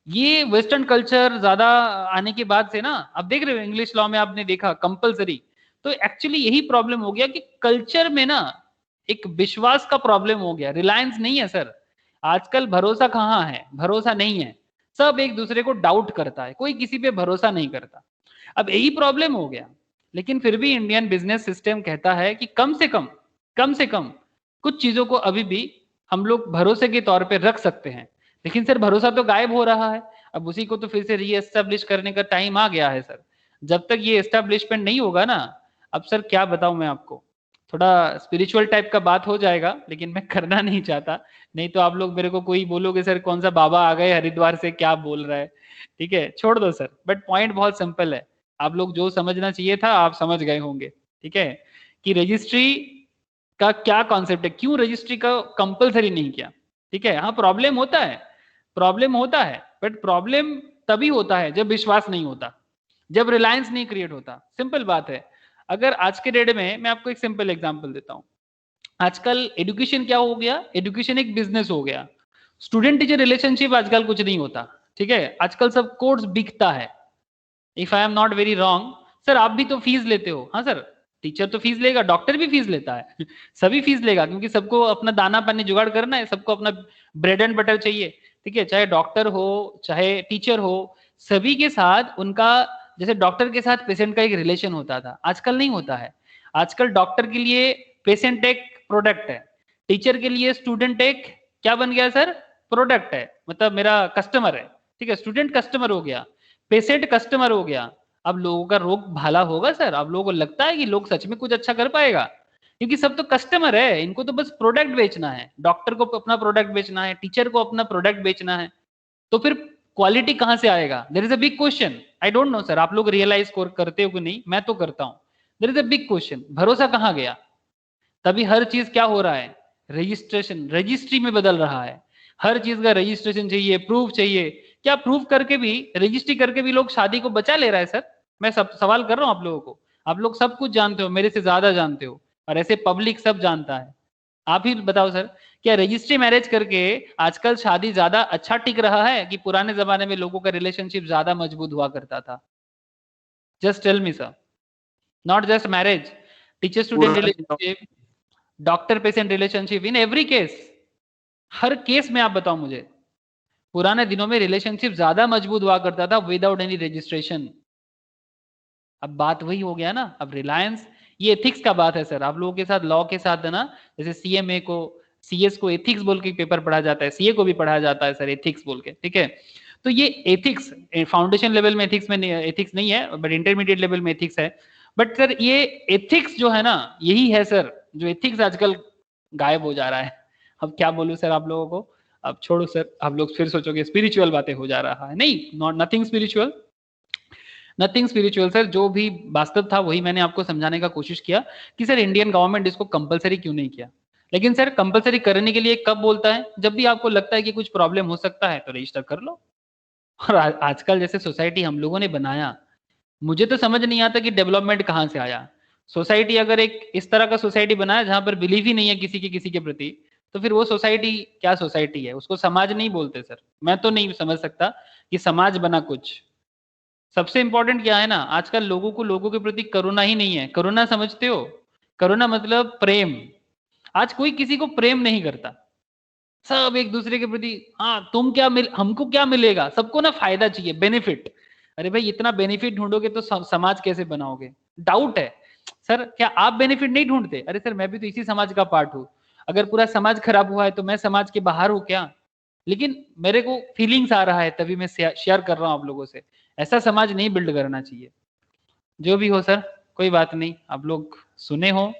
ये वेस्टर्न कल्चर ज्यादा आने के बाद से ना, आप देख रहे हो इंग्लिश लॉ में आपने देखा कंपलसरी, तो एक्चुअली यही प्रॉब्लम हो गया कि कल्चर में ना एक विश्वास का प्रॉब्लम हो गया। रिलायंस नहीं है सर, आजकल भरोसा कहाँ है, भरोसा नहीं है, सब एक दूसरे को डाउट करता है, कोई किसी पे भरोसा नहीं करता। अब यही प्रॉब्लम हो गया। लेकिन फिर भी इंडियन बिजनेस सिस्टम कहता है कि कम से कम कुछ चीजों को अभी भी हम लोग भरोसे के तौर पे रख सकते हैं। लेकिन सर भरोसा तो गायब हो रहा है, अब उसी को तो फिर से रीएस्टेब्लिश करने का टाइम आ गया है सर। जब तक ये एस्टेब्लिशमेंट नहीं होगा ना, अब सर क्या बताऊं मैं आपको, थोड़ा स्पिरिचुअल टाइप का बात हो जाएगा, लेकिन मैं करना नहीं चाहता, नहीं तो आप लोग मेरे को कोई बोलोगे सर कौन सा बाबा आ गए हरिद्वार से, क्या बोल रहा है, ठीक है, छोड़ दो सर। बट पॉइंट बहुत सिंपल है, आप लोग जो समझना चाहिए था आप समझ गए होंगे, ठीक है, कि रजिस्ट्री का क्या कॉन्सेप्ट है, क्यों रजिस्ट्री का कंपलसरी नहीं किया, ठीक है। हाँ प्रॉब्लम होता है, प्रॉब्लम होता है, बट प्रॉब्लम तभी होता है जब विश्वास नहीं होता, जब रिलायंस नहीं क्रिएट होता, सिंपल बात है। अगर आज के डेट में मैं आपको एक सिंपल एग्जांपल देता हूं, आजकल एजुकेशन क्या हो गया, एजुकेशन एक बिजनेस हो गया। स्टूडेंट टीचर रिलेशनशिप आजकल कुछ नहीं होता, ठीक है, आजकल सब कोर्स बिकता है। If I am not very wrong sir, आप भी तो फीस लेते हो, हाँ सर, टीचर तो फीस लेगा, डॉक्टर भी फीस लेता है सभी फीस लेगा, क्योंकि सबको अपना दाना पानी जुगाड़ करना है, सबको अपना ब्रेड एंड बटर चाहिए, ठीक है, चाहे डॉक्टर हो चाहे टीचर हो, सभी के साथ उनका, जैसे डॉक्टर के साथ पेशेंट का एक रिलेशन होता था, आजकल नहीं होता है। आजकल डॉक्टर के लिए पेशेंट एक प्रोडक्ट है, टीचर के लिए स्टूडेंट एक क्या बन गया सर, प्रोडक्ट है, मतलब मेरा कस्टमर है। ठीक है, स्टूडेंट कस्टमर हो गया, पेशेंट कस्टमर हो गया। अब लोगों का रोग भला होगा सर? अब लोगों को लगता है कि लोग सच में कुछ अच्छा कर पाएगा? क्योंकि सब तो कस्टमर है, इनको तो बस प्रोडक्ट बेचना है, डॉक्टर को अपना प्रोडक्ट बेचना है, टीचर को अपना प्रोडक्ट बेचना है, तो फिर क्वालिटी कहां से आएगा? There is a big question. I don't know sir, आप लोग रियलाइज करते हो कि नहीं, मैं तो करता हूं। There is a big question, भरोसा कहां गया? तभी हर चीज क्या हो रहा है, रजिस्ट्रेशन, रजिस्ट्री में बदल रहा है। हर चीज का रजिस्ट्रेशन चाहिए, प्रूफ चाहिए। क्या प्रूफ करके भी, रजिस्ट्री करके भी लोग शादी को बचा ले रहा है सर? मैं सब सवाल कर रहा हूं आप लोगों को। आप लोग सब कुछ जानते हो, मेरे से ज्यादा जानते हो, और ऐसे पब्लिक सब जानता है। आप ही बताओ सर, क्या रजिस्ट्री मैरिज करके आजकल शादी ज्यादा अच्छा टिक रहा है कि पुराने जमाने में लोगों का रिलेशनशिप ज्यादा मजबूत हुआ करता था? Just tell me sir. Not just marriage, teacher student relationship, doctor patient relationship, in every case, हर केस में आप बताओ मुझे, पुराने दिनों में रिलेशनशिप ज्यादा मजबूत हुआ करता था विदाउट एनी रजिस्ट्रेशन। अब बात वही हो गया ना, अब रिलायंस, ये एथिक्स का बात है सर। आप लोगों के साथ लॉ के साथ है ना, जैसे सीएमए को, सीएस को एथिक्स बोल के पेपर पढ़ा जाता है, सीए को भी पढ़ाया जाता है सर एथिक्स बोल के, ठीक है? तो ये एथिक्स फाउंडेशन लेवल में एथिक्स में एथिक्स नहीं है, बट इंटरमीडिएट लेवल में एथिक्स है। बट सर ये एथिक्स जो है ना, यही है सर जो एथिक्स आजकल गायब हो जा रहा है। अब क्या बोलूं सर आप लोगों को, अब छोड़ो सर, आप लोग फिर सोचोगे स्पिरिचुअल बातें हो जा रहा है। नहीं, not nothing spiritual, nothing spiritual sir. जो भी वास्तव था वही मैंने आपको समझाने का कोशिश किया कि सर इंडियन गवर्नमेंट इसको कंपलसरी क्यों नहीं किया। लेकिन सर कंपलसरी करने के लिए कब बोलता है? जब भी आपको लगता है कि कुछ प्रॉब्लम हो सकता है तो रजिस्टर कर लो। और आजकल जैसे सोसाइटी हम लोगों ने बनाया, मुझे तो समझ नहीं आता कि डेवलपमेंट कहाँ से आया। सोसाइटी अगर एक इस तरह का सोसाइटी बनाया जहां पर बिलीव ही नहीं है किसी के प्रति, तो फिर वो सोसाइटी क्या सोसाइटी है? उसको समाज नहीं बोलते सर। मैं तो नहीं समझ सकता कि समाज बना कुछ। सबसे इंपॉर्टेंट क्या है ना, आजकल लोगों को लोगों के प्रति करुणा ही नहीं है। करुणा समझते हो? करुणा मतलब प्रेम। आज कोई किसी को प्रेम नहीं करता, सब एक दूसरे के प्रति, हाँ तुम क्या हमको क्या मिलेगा, सबको ना फायदा चाहिए, बेनिफिट। अरे भाई इतना बेनिफिट ढूंढोगे तो समाज कैसे बनाओगे? डाउट है सर, क्या आप बेनिफिट नहीं ढूंढते? अरे सर मैं भी तो इसी समाज का पार्ट हूं। अगर पूरा समाज खराब हुआ है तो मैं समाज के बाहर हूं क्या? लेकिन मेरे को फीलिंग्स आ रहा है तभी मैं शेयर कर रहा हूं आप लोगों से। ऐसा समाज नहीं बिल्ड करना चाहिए। जो भी हो सर, कोई बात नहीं, आप लोग सुने हो,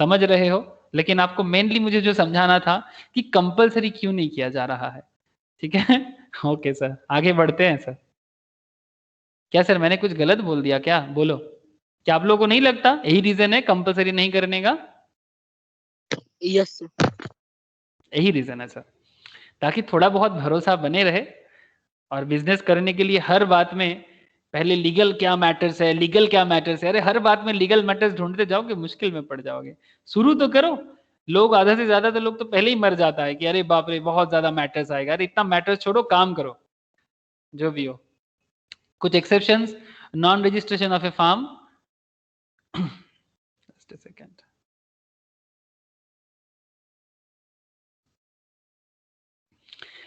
समझ रहे हो, लेकिन आपको मेनली मुझे जो समझाना था कि कंपलसरी क्यों नहीं किया जा रहा है। ठीक है? ओके सर, आगे बढ़ते हैं सर। क्या सर मैंने कुछ गलत बोल दिया क्या? बोलो, क्या आप लोगों को नहीं लगता यही रीजन है कंपलसरी नहीं करने का? Yes sir. यही रीजन है सर, ताकि थोड़ा बहुत भरोसा बने रहे। और बिजनेस करने के लिए हर बात में पहले लीगल क्या मैटर्स है, लीगल क्या मैटर्स है, अरे हर बात में लीगल मैटर्स ढूंढते जाओगे मुश्किल में पड़ जाओगे। शुरू तो करो। लोग आधा से ज्यादा तो लोग तो पहले ही मर जाता है कि अरे बाप रे बहुत ज्यादा मैटर्स आएगा। अरे इतना मैटर्स छोड़ो, काम करो। जो भी हो, कुछ exceptions, non registration of a firm, just a second,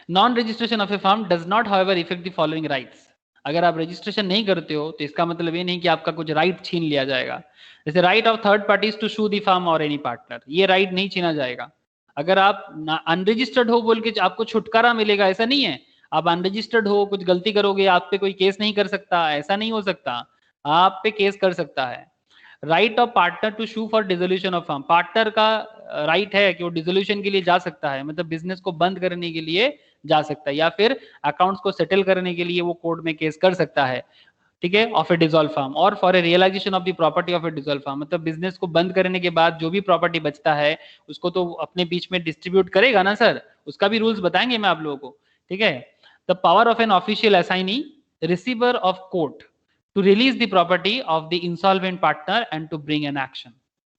non registration of a firm does not however effect the following rights. अगर आप रजिस्ट्रेशन नहीं करते हो तो इसका मतलब ये नहीं कि आपका कुछ राइट छीन लिया जाएगा। जैसे right of third parties to sue the firm और एनी पार्टनर, ये राइट नहीं छीना जाएगा। अगर आप अनरजिस्टर्ड हो बोल के आपको छुटकारा मिलेगा, ऐसा नहीं है। आप अनरजिस्टर्ड हो, कुछ गलती करोगे, आप पे कोई केस नहीं कर सकता, ऐसा नहीं हो सकता। आप पे केस कर सकता है। Right of partner to sue for dissolution of firm, partner का राइट है कि वो डिसोल्यूशन के लिए जा सकता है, मतलब बिजनेस को बंद करने के लिए जा सकता है, या फिर अकाउंट्स को सेटल करने के लिए वो कोर्ट में केस कर सकता है। ठीक है, ऑफ ए डिसॉल्व फार्म, और for a realisation of the property of a dissolve firm, मतलब बिजनेस को बंद करने के बाद जो भी प्रॉपर्टी बचता है उसको तो अपने बीच में डिस्ट्रीब्यूट करेगा ना सर, उसका भी रूल्स बताएंगे मैं आप लोगों को। ठीक है, the power of an official assignee, receiver of court to release the property of the insolvent partner and to bring an action.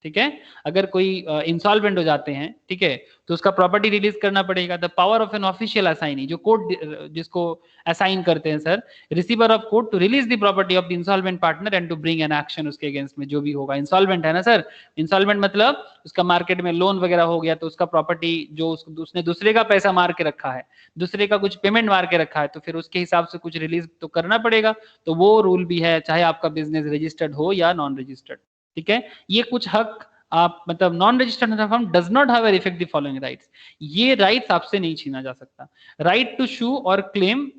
ठीक है। अगर कोई इंसॉल्वेंट हो जाते हैं, ठीक है, तो उसका प्रॉपर्टी रिलीज करना पड़ेगा। The power of an official assignee, जो कोर्ट जिसको असाइन करते हैं sir, receiver of court to release the property of the insolvent partner and to bring an action उसके अगेंस्ट में जो भी होगा। इंसॉल्वेंट है ना सर, इंसॉल्वेंट मतलब उसका मार्केट में लोन वगैरह हो गया तो उसका प्रॉपर्टी जो उसने दूसरे का पैसा मार के रखा है, दूसरे का कुछ पेमेंट मार के रखा है, तो फिर उसके हिसाब से कुछ रिलीज तो करना पड़ेगा। तो वो रूल भी है, चाहे आपका बिजनेस रजिस्टर्ड हो या नॉन रजिस्टर्ड, ठीक है। ये कुछ हक आप मतलब non registered firm does not have effect the following rights, ये राइट्स आपसे नहीं छीना जा सकता। राइट टू शू और claim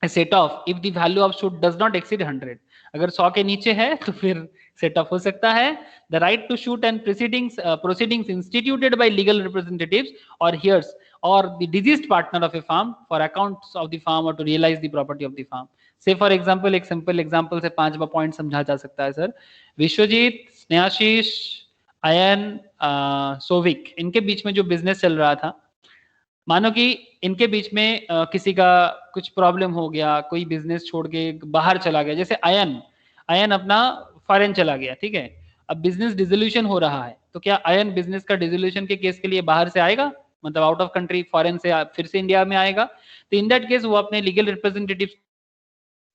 set of if the value of suit does not exceed 100, अगर 100 के नीचे है तो फिर सेट ऑफ हो सकता है। The right to suit and proceedings instituted by legal representatives or heirs or the deceased partner of a firm for accounts of the firm or to realize the property of the firm. Say for example, एक simple example से 5 point समझा जा सकता है sir. Vishwajeet, Snehashish, अयन, सोविक, इनके बीच में जो business चल रहा था, मानो कि इनके बीच में किसी का कुछ प्रॉब्लम हो गया, कोई बिजनेस छोड़ के बाहर चला गया, जैसे अयन अपना फॉरेन चला गया, ठीक है। अब बिजनेस डिसोल्यूशन हो रहा है, तो क्या अयन बिजनेस का डिसोल्यूशन के केस के लिए बाहर से आएगा, मतलब आउट ऑफ कंट्री फॉरेन से फिर से इंडिया में आएगा? तो इन दैट केस वो अपने लीगल रिप्रेजेंटेटिव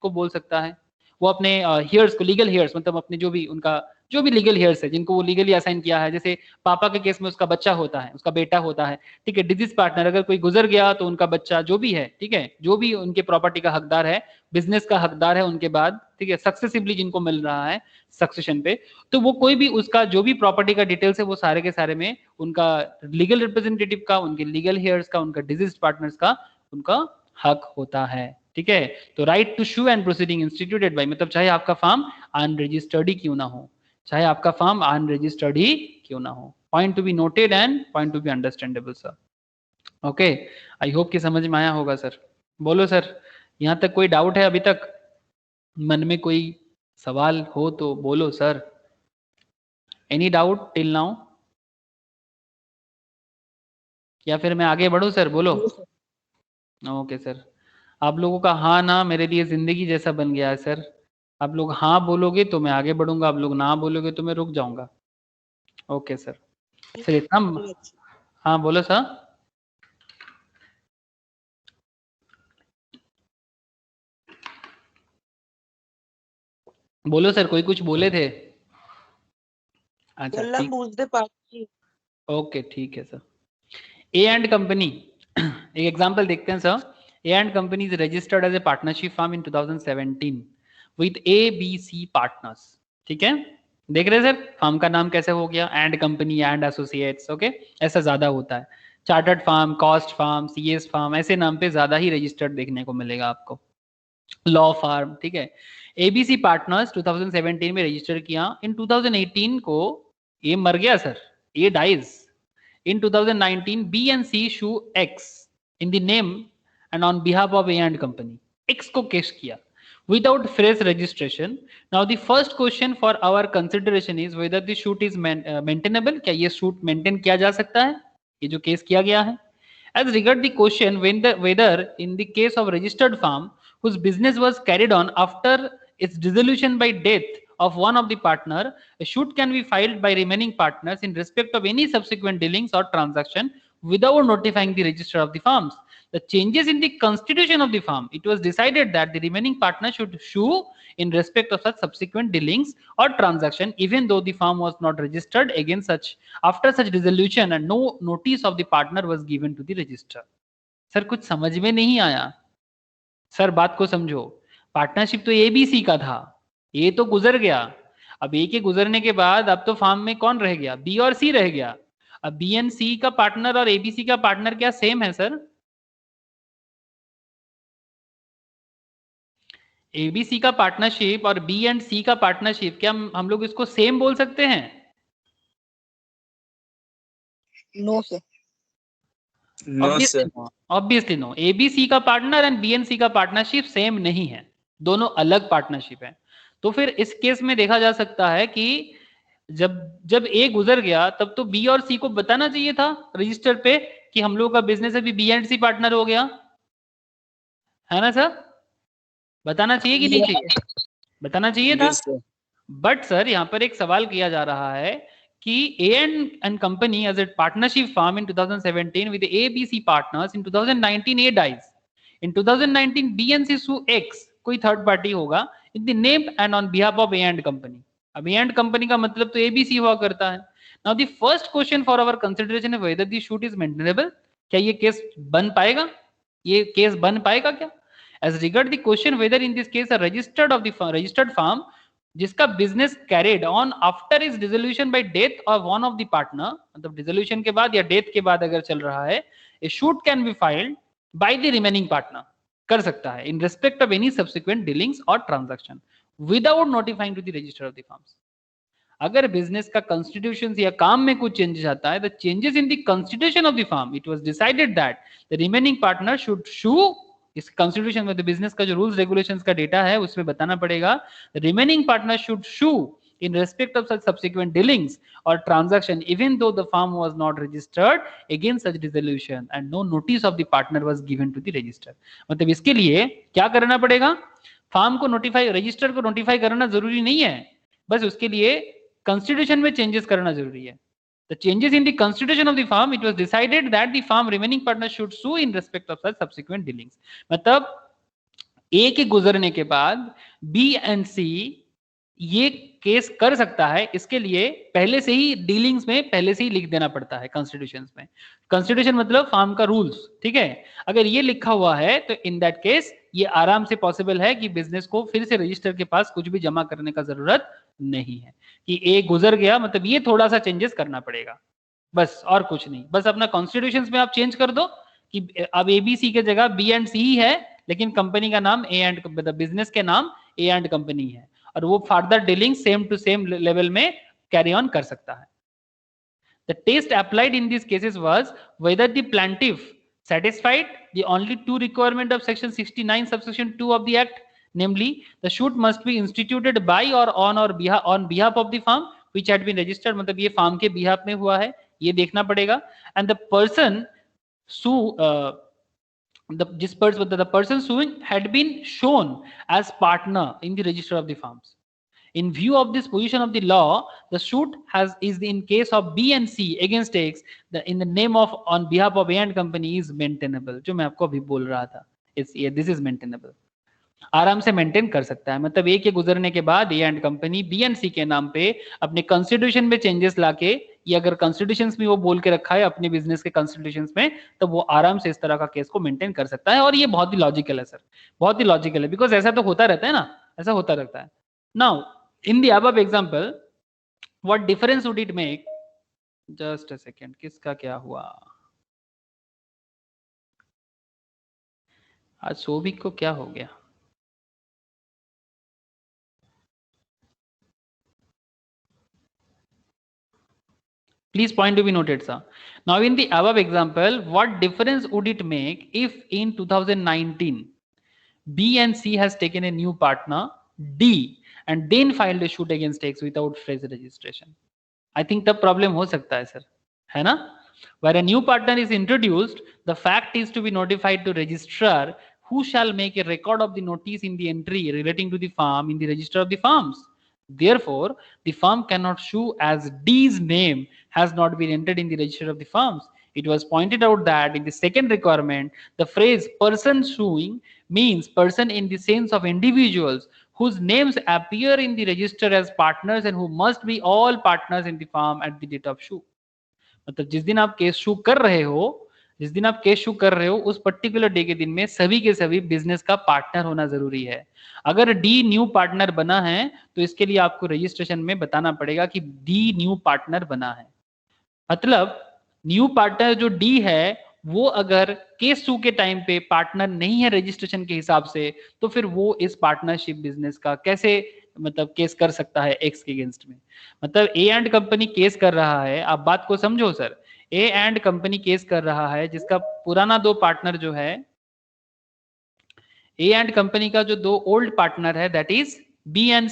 को बोल सकता है, वो अपने हियर्स को, लीगल हियर्स मतलब अपने जो भी उनका जो भी लीगल हियर्स है जिनको वो लीगली असाइन किया है, जैसे पापा के केस में उसका बच्चा होता है, उसका बेटा होता है, ठीक है। डिजीज पार्टनर अगर कोई गुजर गया तो उनका बच्चा जो भी है, ठीक है, जो भी उनके प्रॉपर्टी का हकदार है, बिजनेस का हकदार है उनके बाद, ठीक है, सक्सेसिवली जिनको मिल रहा है सक्सेशन पे, तो वो कोई भी उसका जो भी प्रॉपर्टी का डिटेल्स है वो सारे के सारे में उनका लीगल रिप्रेजेंटेटिव का, उनके लीगल हियर्स का, उनका डिजीज पार्टनर्स का उनका हक होता है, ठीक है। तो right to sue and proceeding instituted by, मतलब चाहे आपका फार्म अनरजिस्टर्ड ही क्यों ना हो, चाहे आपका फार्म अनरजिस्टर्ड ही क्यों ना हो। Point to be noted and point to be understandable sir. Okay, I hope कि समझ में आया होगा सर। बोलो सर, यहाँ तक कोई डाउट है अभी तक? मन में कोई सवाल हो तो बोलो sir. Any doubt till now, या फिर मैं आगे बढ़ूं सर? बोलो। ओके सर, आप लोगों का हाँ ना मेरे लिए जिंदगी जैसा बन गया है सर। आप लोग हाँ बोलोगे तो मैं आगे बढ़ूंगा, आप लोग ना बोलोगे तो मैं रुक जाऊंगा। ओके सर, फिर इतना। हाँ बोलो सर। बोलो सर, कोई कुछ बोले थे? अच्छा ठीक, ओके ठीक है सर। ए एंड कंपनी, एक एग्जांपल देखते हैं sir. A and company is registered as a partnership firm in 2017 with ABC partners, ठीक है। देख रहे हैं सर फर्म का नाम कैसे हो गया, and company, and associates, okay. ऐसा ज्यादा होता है, chartered firm, cost firm, CS firm, ऐसे नाम पे ज्यादा ही रजिस्टर्ड देखने को मिलेगा आपको, लॉ फार्म, ठीक है। ABC पार्टनर्स 2017 में रजिस्टर किया। इन 2018 को ये मर गया सर, ये dies. In 2019, B and C sue X in the name and on behalf of A and company. X को केस किया without fresh registration. Now the first question for our consideration is whether the suit is maintainable. क्या ये suit maintain किया जा सकता है, ये जो केस किया गया है? As regard the question whether in the case of registered firm whose business was carried on after its dissolution by death of one of the partner, a suit can be filed by remaining partners in respect of any subsequent dealings or transaction without notifying the registrar of the firms. The changes in the constitution of the firm, it was decided that the remaining partner should sue in respect of such subsequent dealings or transaction, even though the firm was not registered against such after such dissolution and no notice of the partner was given to the registrar. Sir कुछ समझ में नहीं आया sir, बात को समझो। Partnership तो ABC का था, ये तो गुजर गया। अब ए के गुजरने के बाद अब तो फार्म में कौन रह गया? B और C रह गया। अब B एंड C का पार्टनर और ABC का पार्टनर क्या सेम है सर? ABC का पार्टनरशिप और B एंड C का पार्टनरशिप, क्या हम लोग इसको सेम बोल सकते हैं? No sir, obviously no. ABC का partner and B and C का पार्टनरशिप सेम नहीं है, दोनों अलग पार्टनरशिप है। तो फिर इस केस में देखा जा सकता है कि जब A गुजर गया तब तो B और C को बताना चाहिए था रजिस्टर पे कि हम लोग का बिजनेस अभी B एंड C पार्टनर हो गया, है ना सर? बताना चाहिए कि नहीं चाहिए? बताना चाहिए था। बट सर यहाँ पर एक सवाल किया जा रहा है कि A and company as a partnership firm in 2017 with A, B, C partners. In 2019 A dies. In 2019 B and C sue X, कोई थर्ड पार्टी होगा, in the name and on behalf of A and company. अब A and company का मतलब तो A, B, C हुआ करता है. Now the first question for our consideration is whether the suit is maintainable. क्या ये केस बन पाएगा? ये केस बन पाएगा क्या? As regard the question whether in this case a registered firm जिसका business carried on after is dissolution bye death of one of the partner, मतलब डिसोल्यूशन के बाद या डेथ के बाद अगर चल रहा है, a suit can be filed by the remaining partner, कर सकता है in respect of any subsequent dealings और transaction without notifying to the register of the firms. अगर बिजनेस का कॉन्स्टिट्यूशन या काम में कुछ चेंजेस आता है, the changes in the constitution of the firm, it was decided that the remaining partner should sue, इस कॉन्स्टिट्यूशन में बिजनेस का जो रूल्स रेगुलेशंस का डेटा है उसमें बताना पड़ेगा, remaining partner should shoe in respect of such subsequent dealings or transaction even though the firm was not registered against such dissolution and no notice of the partner was given to the register. मतलब इसके लिए क्या करना पड़ेगा, firm को notify, register को notify करना जरूरी नहीं है, बस उसके लिए कॉन्स्टिट्यूशन में चेंजेस करना जरूरी है. The changes in the constitution of the firm, it was decided that the firm remaining partner should sue in respect of such subsequent dealings. मतलब A के गुजरने के बाद B and C ये केस कर सकता है, इसके लिए पहले से ही डीलिंग्स में पहले से ही लिख देना पड़ता है कॉन्स्टिट्यूशन में. कॉन्स्टिट्यूशन मतलब फर्म का रूल्स, ठीक है. अगर ये लिखा हुआ है तो इन दैट केस ये आराम से पॉसिबल है कि बिजनेस को फिर से रजिस्टर के पास कुछ भी जमा करने का जरूरत नहीं है कि ए गुजर गया, मतलब ये थोड़ा सा चेंजेस करना पड़ेगा बस, और कुछ नहीं. बस अपना कॉन्स्टिट्यूशन में आप चेंज कर दो कि अब एबीसी के जगह बी एंड सी ही है, लेकिन कंपनी का नाम ए एंड, बिजनेस के नाम ए एंड कंपनी है, और वो further dealing same to same level में कैरी ऑन कर सकता है. The test applied in these cases was whether the plaintiff satisfied the only two requirement of section 69 subsection 2 of the act, namely the suit must be instituted by or on behalf of the firm which had been registered. मतलब ये firm के behalf में हुआ है, ये देखना पड़ेगा. And the person the person suing had been shown as partner in the register of the firms. In view of this position of the law, the suit is in case of B and C against X, in the name of on behalf of A and company is maintainable. जो मैं आपको अभी बोल रहा था, this is maintainable. आराम से maintain कर सकता है. मतलब ए के गुजरने के बाद A and company B and C के नाम पे अपने कॉन्स्टिट्यूशन में चेंजेस लाके, या अगर कॉन्स्टिट्यूशन में वो बोल के रखा है अपने बिजनेस के कॉन्स्टिट्यूशन में, तो वो आराम से इस तरह का केस को मेंटेन कर सकता है. और ये बहुत ही लॉजिकल है सर, बहुत ही लॉजिकल है, बिकॉज ऐसा तो होता रहता है ना, ऐसा होता रहता है. Now in the above example what difference would it make, just a second, किसका क्या हुआ आज, सोभिक को क्या हो गया? Please point to be noted, sir. Now in the above example, what difference would it make if in 2019 B and C has taken a new partner D and then filed a suit against X without fresh registration? I think the problem हो सकता है sir, है ना? Where a new partner is introduced, the fact is to be notified to registrar, who shall make a record of the notice in the entry relating to the firm in the register of the firms. Therefore, the firm cannot sue as D's name has not been entered in the register of the firms. It was pointed out that in the second requirement, the phrase person suing means person in the sense of individuals whose names appear in the register as partners and who must be all partners in the firm at the date of sue. मतलब जिस दिन आप case शू कर रहे हो, उस particular day के दिन में सभी के सभी बिजनेस का पार्टनर होना जरूरी है. अगर डी न्यू पार्टनर बना है तो इसके लिए आपको रजिस्ट्रेशन में बताना पड़ेगा कि डी न्यू पार्टनर बना है. मतलब न्यू पार्टनर जो डी है वो अगर केस शू के टाइम पे पार्टनर नहीं है रजिस्ट्रेशन के हिसाब से, तो फिर वो इस पार्टनरशिप बिजनेस का कैसे मतलब केस कर सकता है एक्स के अगेंस्ट में. मतलब ए एंड कंपनी केस कर रहा है, आप बात को समझो sir, A and company case कर रहा है जिसका पुराना दो पार्टनर जो है, ए एंड कंपनी का जो दो ओल्ड पार्टनर है दैट इज बी एंड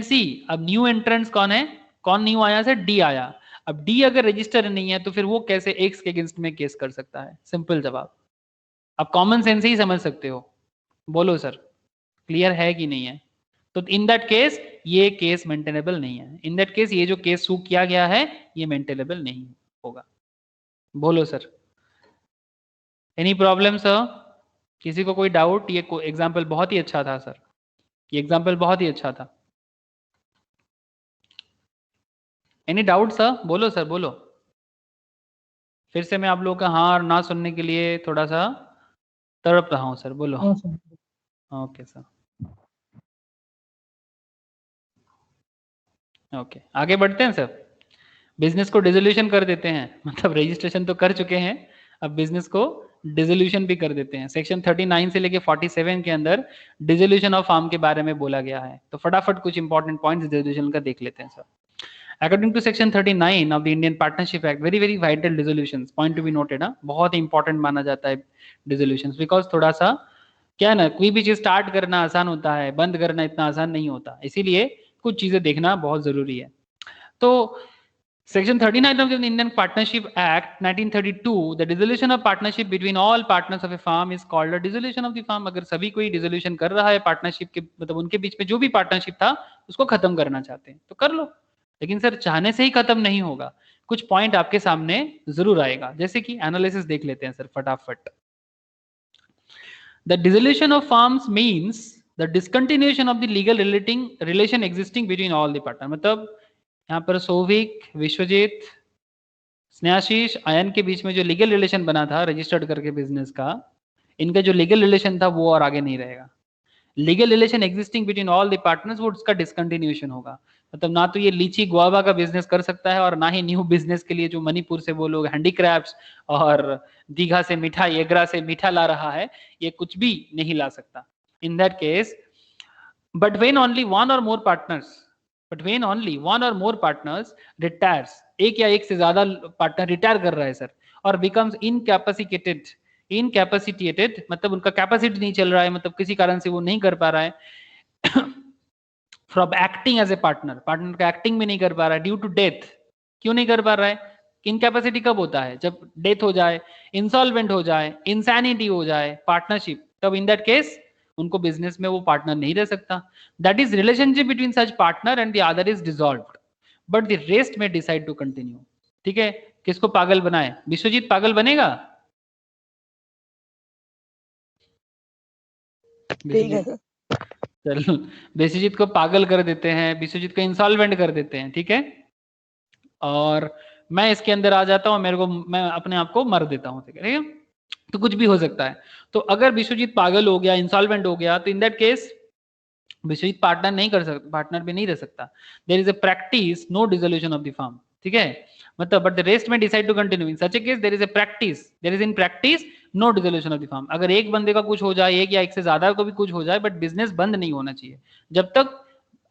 सी, अब न्यू एंट्रेंस कौन है, कौन न्यू आया सर, डी आया. अब डी अगर रजिस्टर नहीं है तो फिर वो कैसे एक्स के अगेंस्ट में केस कर सकता है? सिंपल जवाब, आप कॉमन सेंस ही समझ सकते हो. बोलो सर, क्लियर है कि नहीं है? तो इन दैट केस ये केस मेंटेनेबल नहीं है। इन दैट केस ये जो केस सू किया गया है ये मेंटेनेबल नहीं होगा। बोलो सर, एनी प्रॉब्लम सर? किसी को कोई डाउट? ये एग्जाम्पल बहुत ही अच्छा था सर, ये एग्जाम्पल बहुत ही अच्छा था। Any doubt sir? बोलो सर, बोलो। फिर से मैं आप लोगों का हाँ और ना सुनने के लिए थोड़ा सा तड़प रहा हूँ सर। बोलो। हाँ सर। ओके सर, ओके आगे बढ़ते हैं सर। बिजनेस को डिसोल्यूशन कर देते हैं, मतलब रजिस्ट्रेशन तो कर चुके हैं, अब बिजनेस को डिसोल्यूशन भी कर देते हैं। सेक्शन 39 से लेके 47 के अंदर डिसोल्यूशन ऑफ फार्म के बारे में बोला गया है। तो फटाफट कुछ इंपॉर्टेंट पॉइंट्स डिसोल्यूशन का देख लेते हैं sir. According to section 39 of the Indian partnership act, very very vital dissolutions, point to be noted. बहुत इंपॉर्टेंट माना जाता है डिसोल्यूशंस, बिकॉज थोड़ा सा क्या है ना, कोई भी चीज स्टार्ट करना आसान होता है, बंद करना इतना आसान नहीं होता, इसीलिए कुछ चीजें देखना बहुत जरूरी है। तो Section 39 of the Indian Partnership Act 1932, the dissolution of partnership between all partners of a firm is called a dissolution of the firm। अगर सभी कोई डिसोल्यूशन कर रहा है पार्टनरशिप के, मतलब उनके बीच में जो भी पार्टनरशिप था उसको खत्म करना चाहते हैं तो कर लो, लेकिन सर चाहने से ही खत्म नहीं होगा। कुछ पॉइंट आपके सामने जरूर आएगा, जैसे कि एनालिसिस देख लेते हैं सर फटाफट। The dissolution of firms means the discontinuation of the legal relation existing between all the partners। मतलब यहाँ पर सोविक, विश्वजीत, स्नेहाशीष, आयन के बीच में जो लीगल रिलेशन बना था रजिस्टर्ड करके बिजनेस का, इनका जो लीगल रिलेशन था वो और आगे नहीं रहेगा। Legal relation existing between all the partners, वो उसका डिसकंटिन्यूएशन होगा। मतलब ना तो ये लीची गुआवा का बिजनेस कर सकता है और ना ही न्यू बिजनेस के लिए जो मणिपुर से वो लोग हैंडीक्राफ्ट्स और दीघा से मीठा, एग्रा से मीठा ला रहा है, ये कुछ भी नहीं ला सकता। इन that case, but when only one और मोर पार्टनर्स रिटायर्स, एक या एक से ज्यादा पार्टनर रिटायर कर रहा है सर, और बिकम्स इनकैपेसिटेटेड, मतलब उनका कैपेसिटी नहीं चल रहा है, मतलब किसी कारण से वो नहीं कर पा रहा है from acting as a partner का एक्टिंग भी नहीं कर पा रहा है ड्यू टू डेथ। क्यों नहीं कर पा रहा है? इनकैपेसिटी कब होता है? जब डेथ हो जाए, इंसॉल्वेंट हो जाए, इंसैनिटी हो जाए पार्टनरशिप, तब इन दैट केस उनको बिजनेस में वो पार्टनर नहीं रह सकता। That is relationship between such partner and the other is dissolved, but the rest में डिसाइड टू कंटिन्यू। ठीक है, किसको पागल बनाए? विश्वजीत पागल बनेगा? ठीक है सर। चलो विश्वजीत को पागल कर देते हैं, विश्वजीत को इंसॉल्वेंट कर देते हैं, ठीक है, और मैं इसके अंदर आ जाता हूँ, मैं अपने आप को मर देता हूँ, ठीक है, तो कुछ भी हो सकता है। तो अगर विश्वजीत पागल हो गया, इंसॉल्वेंट हो गया, तो in that case Vishwajit partner नहीं कर सकता, पार्टनर भी नहीं रह सकता। There is a practice no dissolution of the firm, ठीक है, मतलब बट द रेस्ट में decide to continue. In such a case there is in practice no dissolution of the firm. अगर एक बंदे का कुछ हो जाए, एक या एक से ज्यादा को भी कुछ हो जाए, बट बिजनेस बंद नहीं होना चाहिए जब तक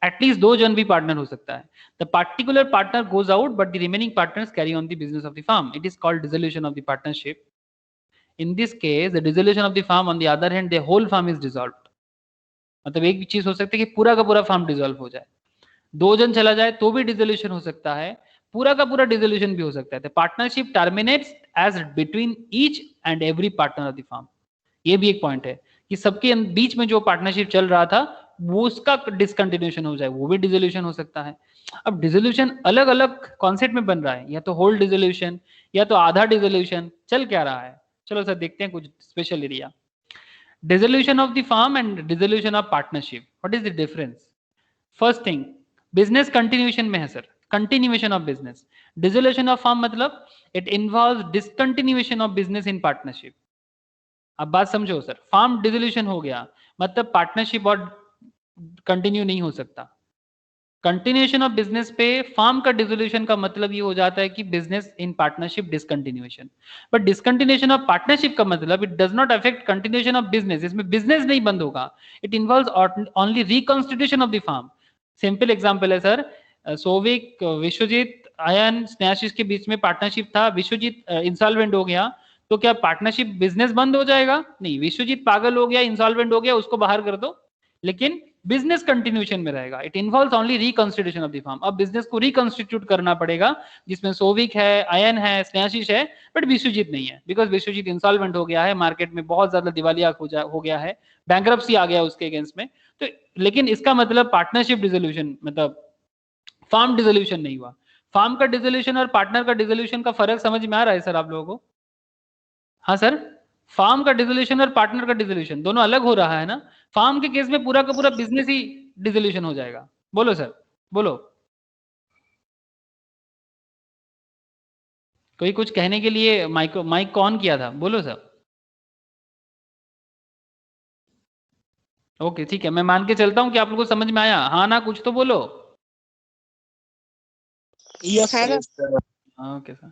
एटलीस्ट 2 जन भी पार्टनर हो सकता है। The particular partner goes out but the remaining partners carry on the business of the firm. It is called dissolution of the partnership. In this case, the dissolution of the firm, on the other hand, the whole firm is dissolved। मतलब एक चीज हो सकती है कि पूरा का पूरा फर्म डिसॉल्व हो जाए, 2 जन चला जाए तो भी डिसोल्यूशन हो सकता है, पूरा का पूरा डिसोल्यूशन भी हो सकता है। Partnership terminates as between each and every partner of the firm. ये भी एक पॉइंट है कि सबके बीच में जो पार्टनरशिप चल रहा था वो उसका डिसकंटिन्यूएशन हो जाए, वो भी डिसोल्यूशन हो सकता है। अब डिसोल्यूशन अलग अलग कॉन्सेप्ट में बन रहा है, या तो होल डिसोल्यूशन या तो आधा डिसोल्यूशन, चल क्या रहा है। चलो सर देखते हैं कुछ special area. Dissolution of the firm and dissolution of partnership, what is the difference? First thing, business continuation में है sir, continuation of business. Dissolution of firm मतलब it involves discontinuation of business in partnership. अब बात समझो sir, firm dissolution हो गया मतलब partnership और कंटिन्यू नहीं हो सकता। कंटिन्यूएशन ऑफ बिजनेस पे फर्म का डिसोल्यूशन का मतलब ये हो जाता है कि business in partnership discontinuation. But discontinuation of partnership का मतलब it does not affect continuation of business, इसमें बिजनेस नहीं बंद होगा, it involves only reconstitution of the firm. Simple example है सर, सोविक, विश्वजीत, आयन, स्नेहाशीष के बीच में पार्टनरशिप था, विश्वजीत इंसॉल्वेंट हो गया, तो क्या पार्टनरशिप बिजनेस बंद हो जाएगा? नहीं, विश्वजीत पागल हो गया, इंसॉल्वेंट हो गया, उसको बाहर कर दो, लेकिन बिजनेस कंटिन्यूशन में रहेगा। It involves only reconstitution of the firm. अब बिजनेस को रिकंस्टिट्यूट करना पड़ेगा, जिसमें सोविक है, आयन है, स्नेहाशीष है, बट विश्वजीत नहीं है, बिकॉज विश्वजीत इंसॉल्वेंट हो गया है, मार्केट में बहुत ज्यादा दिवालिया हो गया है, बैंकरप्सी आ गया उसके अगेंस्ट में। तो लेकिन इसका मतलब पार्टनरशिप डिसोल्यूशन मतलब फार्म डिसोल्यूशन नहीं हुआ। फार्म का डिसोल्यूशन और पार्टनर का डिसोल्यूशन का फर्क समझ में आ रहा है सर आप लोगों को? हाँ सर, फार्म का डिसोल्यूशन और पार्टनर का डिसोल्यूशन दोनों अलग हो रहा है ना। फार्म के केस में पूरा का पूरा बिजनेस ही डिसोल्यूशन हो जाएगा। बोलो सर, बोलो। कोई कुछ कहने के लिए माइक ऑन किया था? बोलो सर। ओके ठीक है, मैं मान के चलता हूं कि आप लोगों को समझ में आया। हाँ ना, कुछ तो बोलो। Yes sir. ओके सर,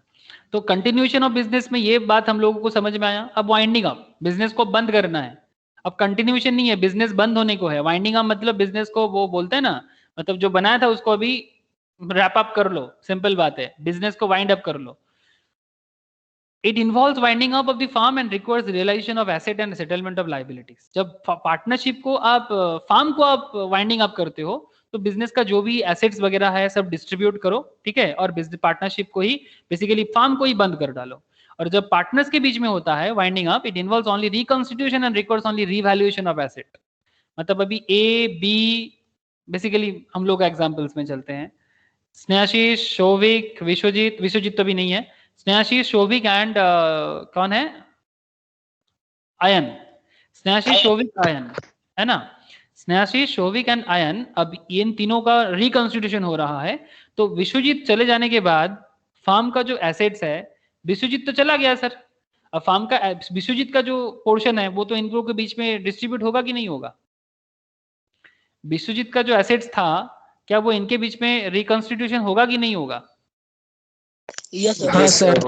तो कंटिन्यूएशन ऑफ बिजनेस में ये बात हम लोगों को समझ में आया। अब वाइंडिंग अप, बिजनेस को बंद करना है। अब कंटिन्यूएशन नहीं है, बिजनेस बंद होने को है। वाइंडिंग अप मतलब बिजनेस को वो बोलते हैं ना, मतलब जो बनाया था उसको अभी रैप अप कर लो, सिंपल बात है, बिजनेस को वाइंड अप कर लो। It involves winding up of the firm and requires realisation of asset and settlement of liabilities. जब पार्टनरशिप को आप फार्म को आप वाइंडिंग अप करते हो तो बिजनेस का जो भी एसेट्स वगैरह है सब डिस्ट्रीब्यूट करो, ठीक है, और बिजनेस पार्टनरशिप को ही बेसिकली फार्म को ही बंद कर डालो। और जब पार्टनर्स के बीच में होता है winding up, it involves only reconstitution and requires only revaluation of asset. मतलब अभी ए बी, बेसिकली हम लोग एग्जांपल्स में चलते हैं। स्नेहाशीष, शोविक, विश्वजीत तो भी नहीं है, स्नेहाशीष, शोविक एंड कौन है, आयन। स्नेहाशीष, शोविक, आयन, है ना। स्नेहाशीष, शोविक एंड आयन, अब इन तीनों का रिकंस्टिट्यूशन हो रहा है। तो विश्वजीत चले जाने के बाद फार्म का जो एसेट्स है, विश्वजीत तो चला गया सर, अब फार्म का विश्वजीत का जो पोर्शन है वो तो इन लोगों के बीच में डिस्ट्रीब्यूट होगा कि नहीं होगा? विश्वजीत का जो एसेट्स था क्या वो इनके बीच में रिकंस्टिट्यूशन होगा कि नहीं होगा? यस हाँ सर।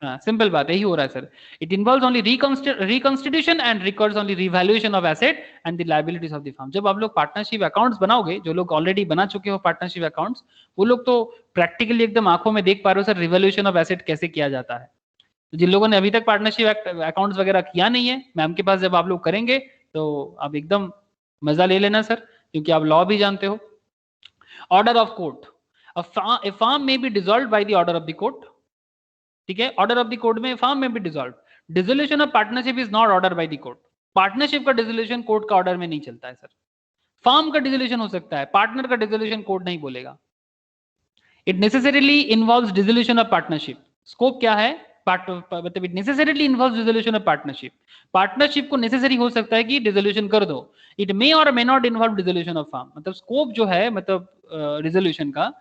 हाँ, सिंपल बात यही हो रहा है sir. It involves only reconstitution and records only revaluation of asset and the liabilities of the firm. जब आप लोग पार्टनरशिप अकाउंट्स बनाओगे, जो लोग ऑलरेडी बना चुके हो पार्टनरशिप अकाउंट्स, वो लोग तो प्रैक्टिकली एकदम आंखों में देख पा रहे हो सर रिवैल्यूएशन ऑफ एसेट कैसे किया जाता है। जिन लोगों ने अभी तक पार्टनरशिप अकाउंट्स वगैरह किया नहीं है, मैम के पास जब आप लोग करेंगे तो आप एकदम मजा ले लेना सर, क्योंकि आप लॉ भी जानते हो। Order of court, a firm may be dissolved by the order of the court, ठीक है, ऑर्डर ऑफ द कोर्ट में फर्म में भी dissolve. Dissolution of partnership is not order by the court. Partnership का dissolution court का order में नहीं चलता है सर। फर्म का डिसोल्यूशन हो सकता है, पार्टनर का डिसोल्यूशन कोर्ट नहीं बोलेगा। It necessarily involves dissolution of partnership. Scope क्या है? मतलब it necessarily involves dissolution of partnership. Partnership को नेसेसरी हो सकता है कि डिसोल्यूशन कर दो। इट मे और may not involve dissolution of firm. मतलब स्कोप जो है, मतलब डिसोल्यूशन का,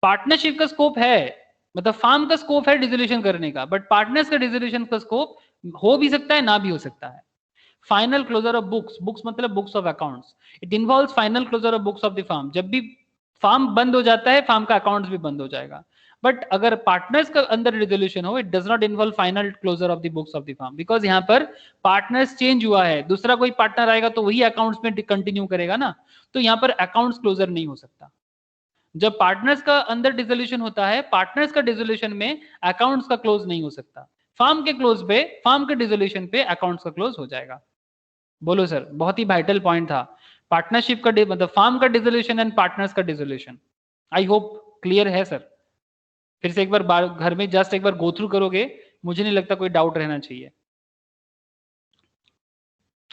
पार्टनरशिप का स्कोप है, मतलब फार्म का स्कोप है डिसोल्यूशन करने का, बट पार्टनर्स का डिसोल्यूशन का स्कोप हो भी सकता है, ना भी हो सकता है। Final closure of books, books मतलब books of accounts. It involves final closure of books of the firm. जब भी फर्म बंद हो जाता है, फर्म का अकाउंट्स भी बंद हो जाएगा। बट अगर पार्टनर्स का अंदर डिसोल्यूशन हो, it does not involve final closure of the books of the firm, because यहाँ पर पार्टनर्स चेंज हुआ है, दूसरा कोई पार्टनर आएगा तो वही अकाउंट्स में कंटिन्यू करेगा ना, तो यहाँ पर अकाउंट्स क्लोजर नहीं हो सकता। जब पार्टनर्स का अंदर डिसोल्यूशन होता है, पार्टनर्स का डिसोल्यूशन में अकाउंट्स का क्लोज नहीं हो सकता। फर्म के क्लोज पे, फर्म के डिसोल्यूशन पे अकाउंट्स का क्लोज हो जाएगा। बोलो सर, बहुत ही वाइटल पॉइंट था। पार्टनरशिप का मतलब फर्म का डिसोल्यूशन एंड पार्टनर्स का डिसोल्यूशन। आई होप क्लियर है सर। फिर से एक बार घर में जस्ट एक बार गो थ्रू करोगे, मुझे नहीं लगता कोई डाउट रहना चाहिए।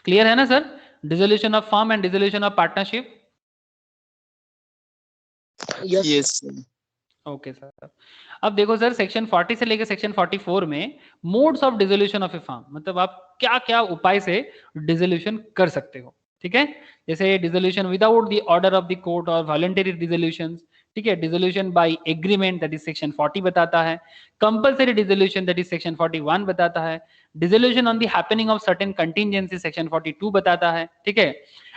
क्लियर है ना sir? Dissolution of firm and dissolution of partnership. Yes okay sir. अब देखो सर, सेक्शन 40 से लेकर सेक्शन 44 में modes of dissolution of a firm, मतलब आप क्या क्या उपाय से डिसोल्यूशन कर सकते हो, ठीक है। जैसे dissolution without the order of the court और वॉलंटरी डिसोल्यूशन, ठीक है। Dissolution by agreement, that is section 40 बताता है। Compulsory dissolution, that is section 41 बताता है। Dissolution on the happening of certain contingency, section 42 बताता है, ठीक है।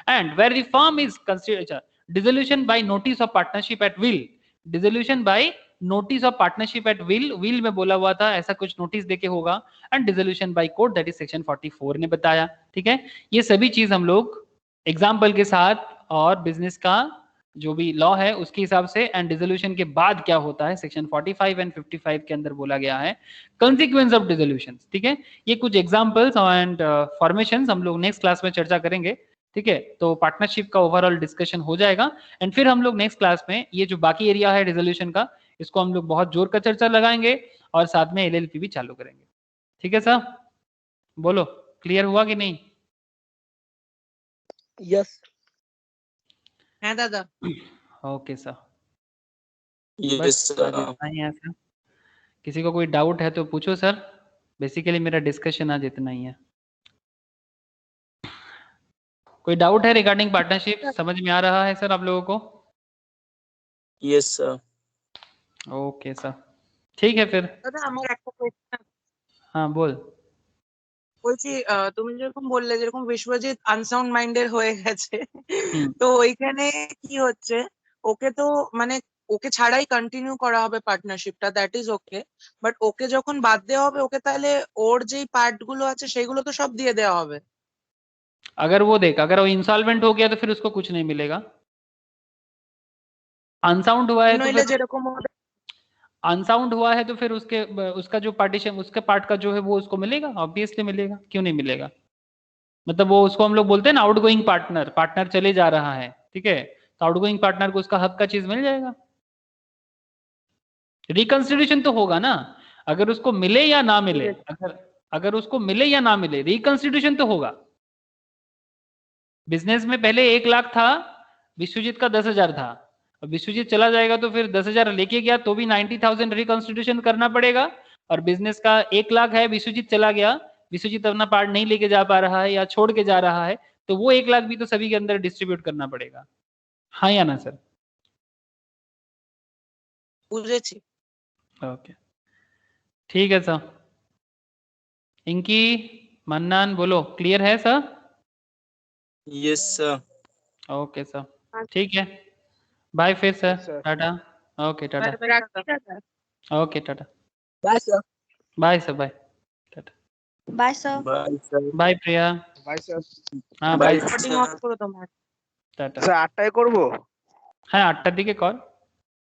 And where the firm is considered dissolution by notice of partnership at will, dissolution by notice of partnership at will में बोला हुआ था, ऐसा कुछ नोटिस देके होगा। And dissolution by court, that is section 44 ने बताया, ठीक है। ये सभी चीज हम लोग एग्जांपल के साथ और बिजनेस का जो भी लॉ है उसके हिसाब से, एंड डिसोल्यूशन के बाद क्या होता है सेक्शन 45 एंड 55 के अंदर बोला गया है कंसिक्वेंस ऑफ डिसोल्यूशन, ठीक है। ये कुछ एग्जांपल्स एंड फॉर्मेशंस हम लोग नेक्स्ट क्लास में चर्चा करेंगे। ठीक है, तो पार्टनरशिप का ओवरऑल डिस्कशन हो जाएगा एंड फिर हम लोग नेक्स्ट क्लास में ये जो बाकी एरिया है रिजोल्यूशन का, इसको हम लोग बहुत जोर का चर्चा लगाएंगे और साथ में एलएलपी भी चालू करेंगे। ठीक है सर, बोलो क्लियर हुआ कि नहीं? Yes. হ্যাঁ দাদা। ओके सर, Yes, बस sir. आज इतना ही है सर। किसी को कोई डाउट है तो पूछो सर, बेसिकली मेरा डिस्कशन आज इतना ही है। कोई डाउट है रिगार्डिंग पार्टनरशिप, समझ में आ रहा है सर आप लोगों को? Yes, sir. ओके सर, ठीक है फिर। দাদা আমার একটা কোয়েশ্চেন, हाँ बोल। বলছি তুমি যেরকম বললে যেরকম বিশ্বজিৎ আনসাউন্ড মাইন্ডের হয়ে গেছে, হুম। তো ওইখানে কি হচ্ছে, ওকে তো মানে ওকে ছাড়াই কন্টিনিউ করা হবে পার্টনারশিপটা, that is okay, but okay যখন বাদ দেওয়া হবে ওকে তাহলে ওর যেই পার্ট গুলো আছে সেগুলো তো সব দিয়ে দেওয়া হবে। अगर वो देख, अगर वो इंसॉल्वेंट हो गया तो फिर उसको कुछ नहीं मिलेगा। अनसाउंड हुआ है तो নইলে फिर যেরকম ওদের अनसाउंड हुआ है तो फिर उसके उसका जो पार्टीशन, उसके पार्ट का जो है वो उसको मिलेगा, ऑब्वियसली मिलेगा, क्यों नहीं मिलेगा। मतलब वो उसको हम लोग बोलते हैं ना आउटगोइंग पार्टनर, पार्टनर चले जा रहा है, ठीक है, तो आउटगोइंग पार्टनर को उसका हक का चीज मिल जाएगा। रिकंसिडरेशन तो होगा ना, अगर उसको मिले या ना मिले, अगर अगर उसको मिले या ना मिले, रिकंसिडरेशन तो होगा। बिजनेस में पहले 1 लाख था, विश्वजीत का 10,000 था, अब विश्वजीत चला जाएगा तो फिर 10,000 लेके गया तो भी 90,000 रिकंसिडरेशन करना पड़ेगा, और बिजनेस का 1 लाख है, विश्वजीत चला गया, विश्वजीत अपना पार्ट नहीं लेके जा पा रहा है या छोड़ के जा रहा है, तो वो 1 लाख भी तो सभी के अंदर डिस्ट्रीब्यूट करना पड़ेगा। हाँ या ना सर? বুঝেছি। ओके, ठीक है सर। इनकी मन्नान बोलो, क्लियर है sir? Yes, sir. Okay sir, ठीक है, बाय फिर सर, टाटा। ओके टाटा, রাখছি দাদা। Okay tata, Bye, sir. Bye sir, bye tata, bye sir. Bye, sir. Bye Priya. ভাই স্যার हाँ Bye, bye sir. Recording off করো তোমার। टाटा। স্যার 8টায় করবো? হ্যাঁ 8টার দিকে কর।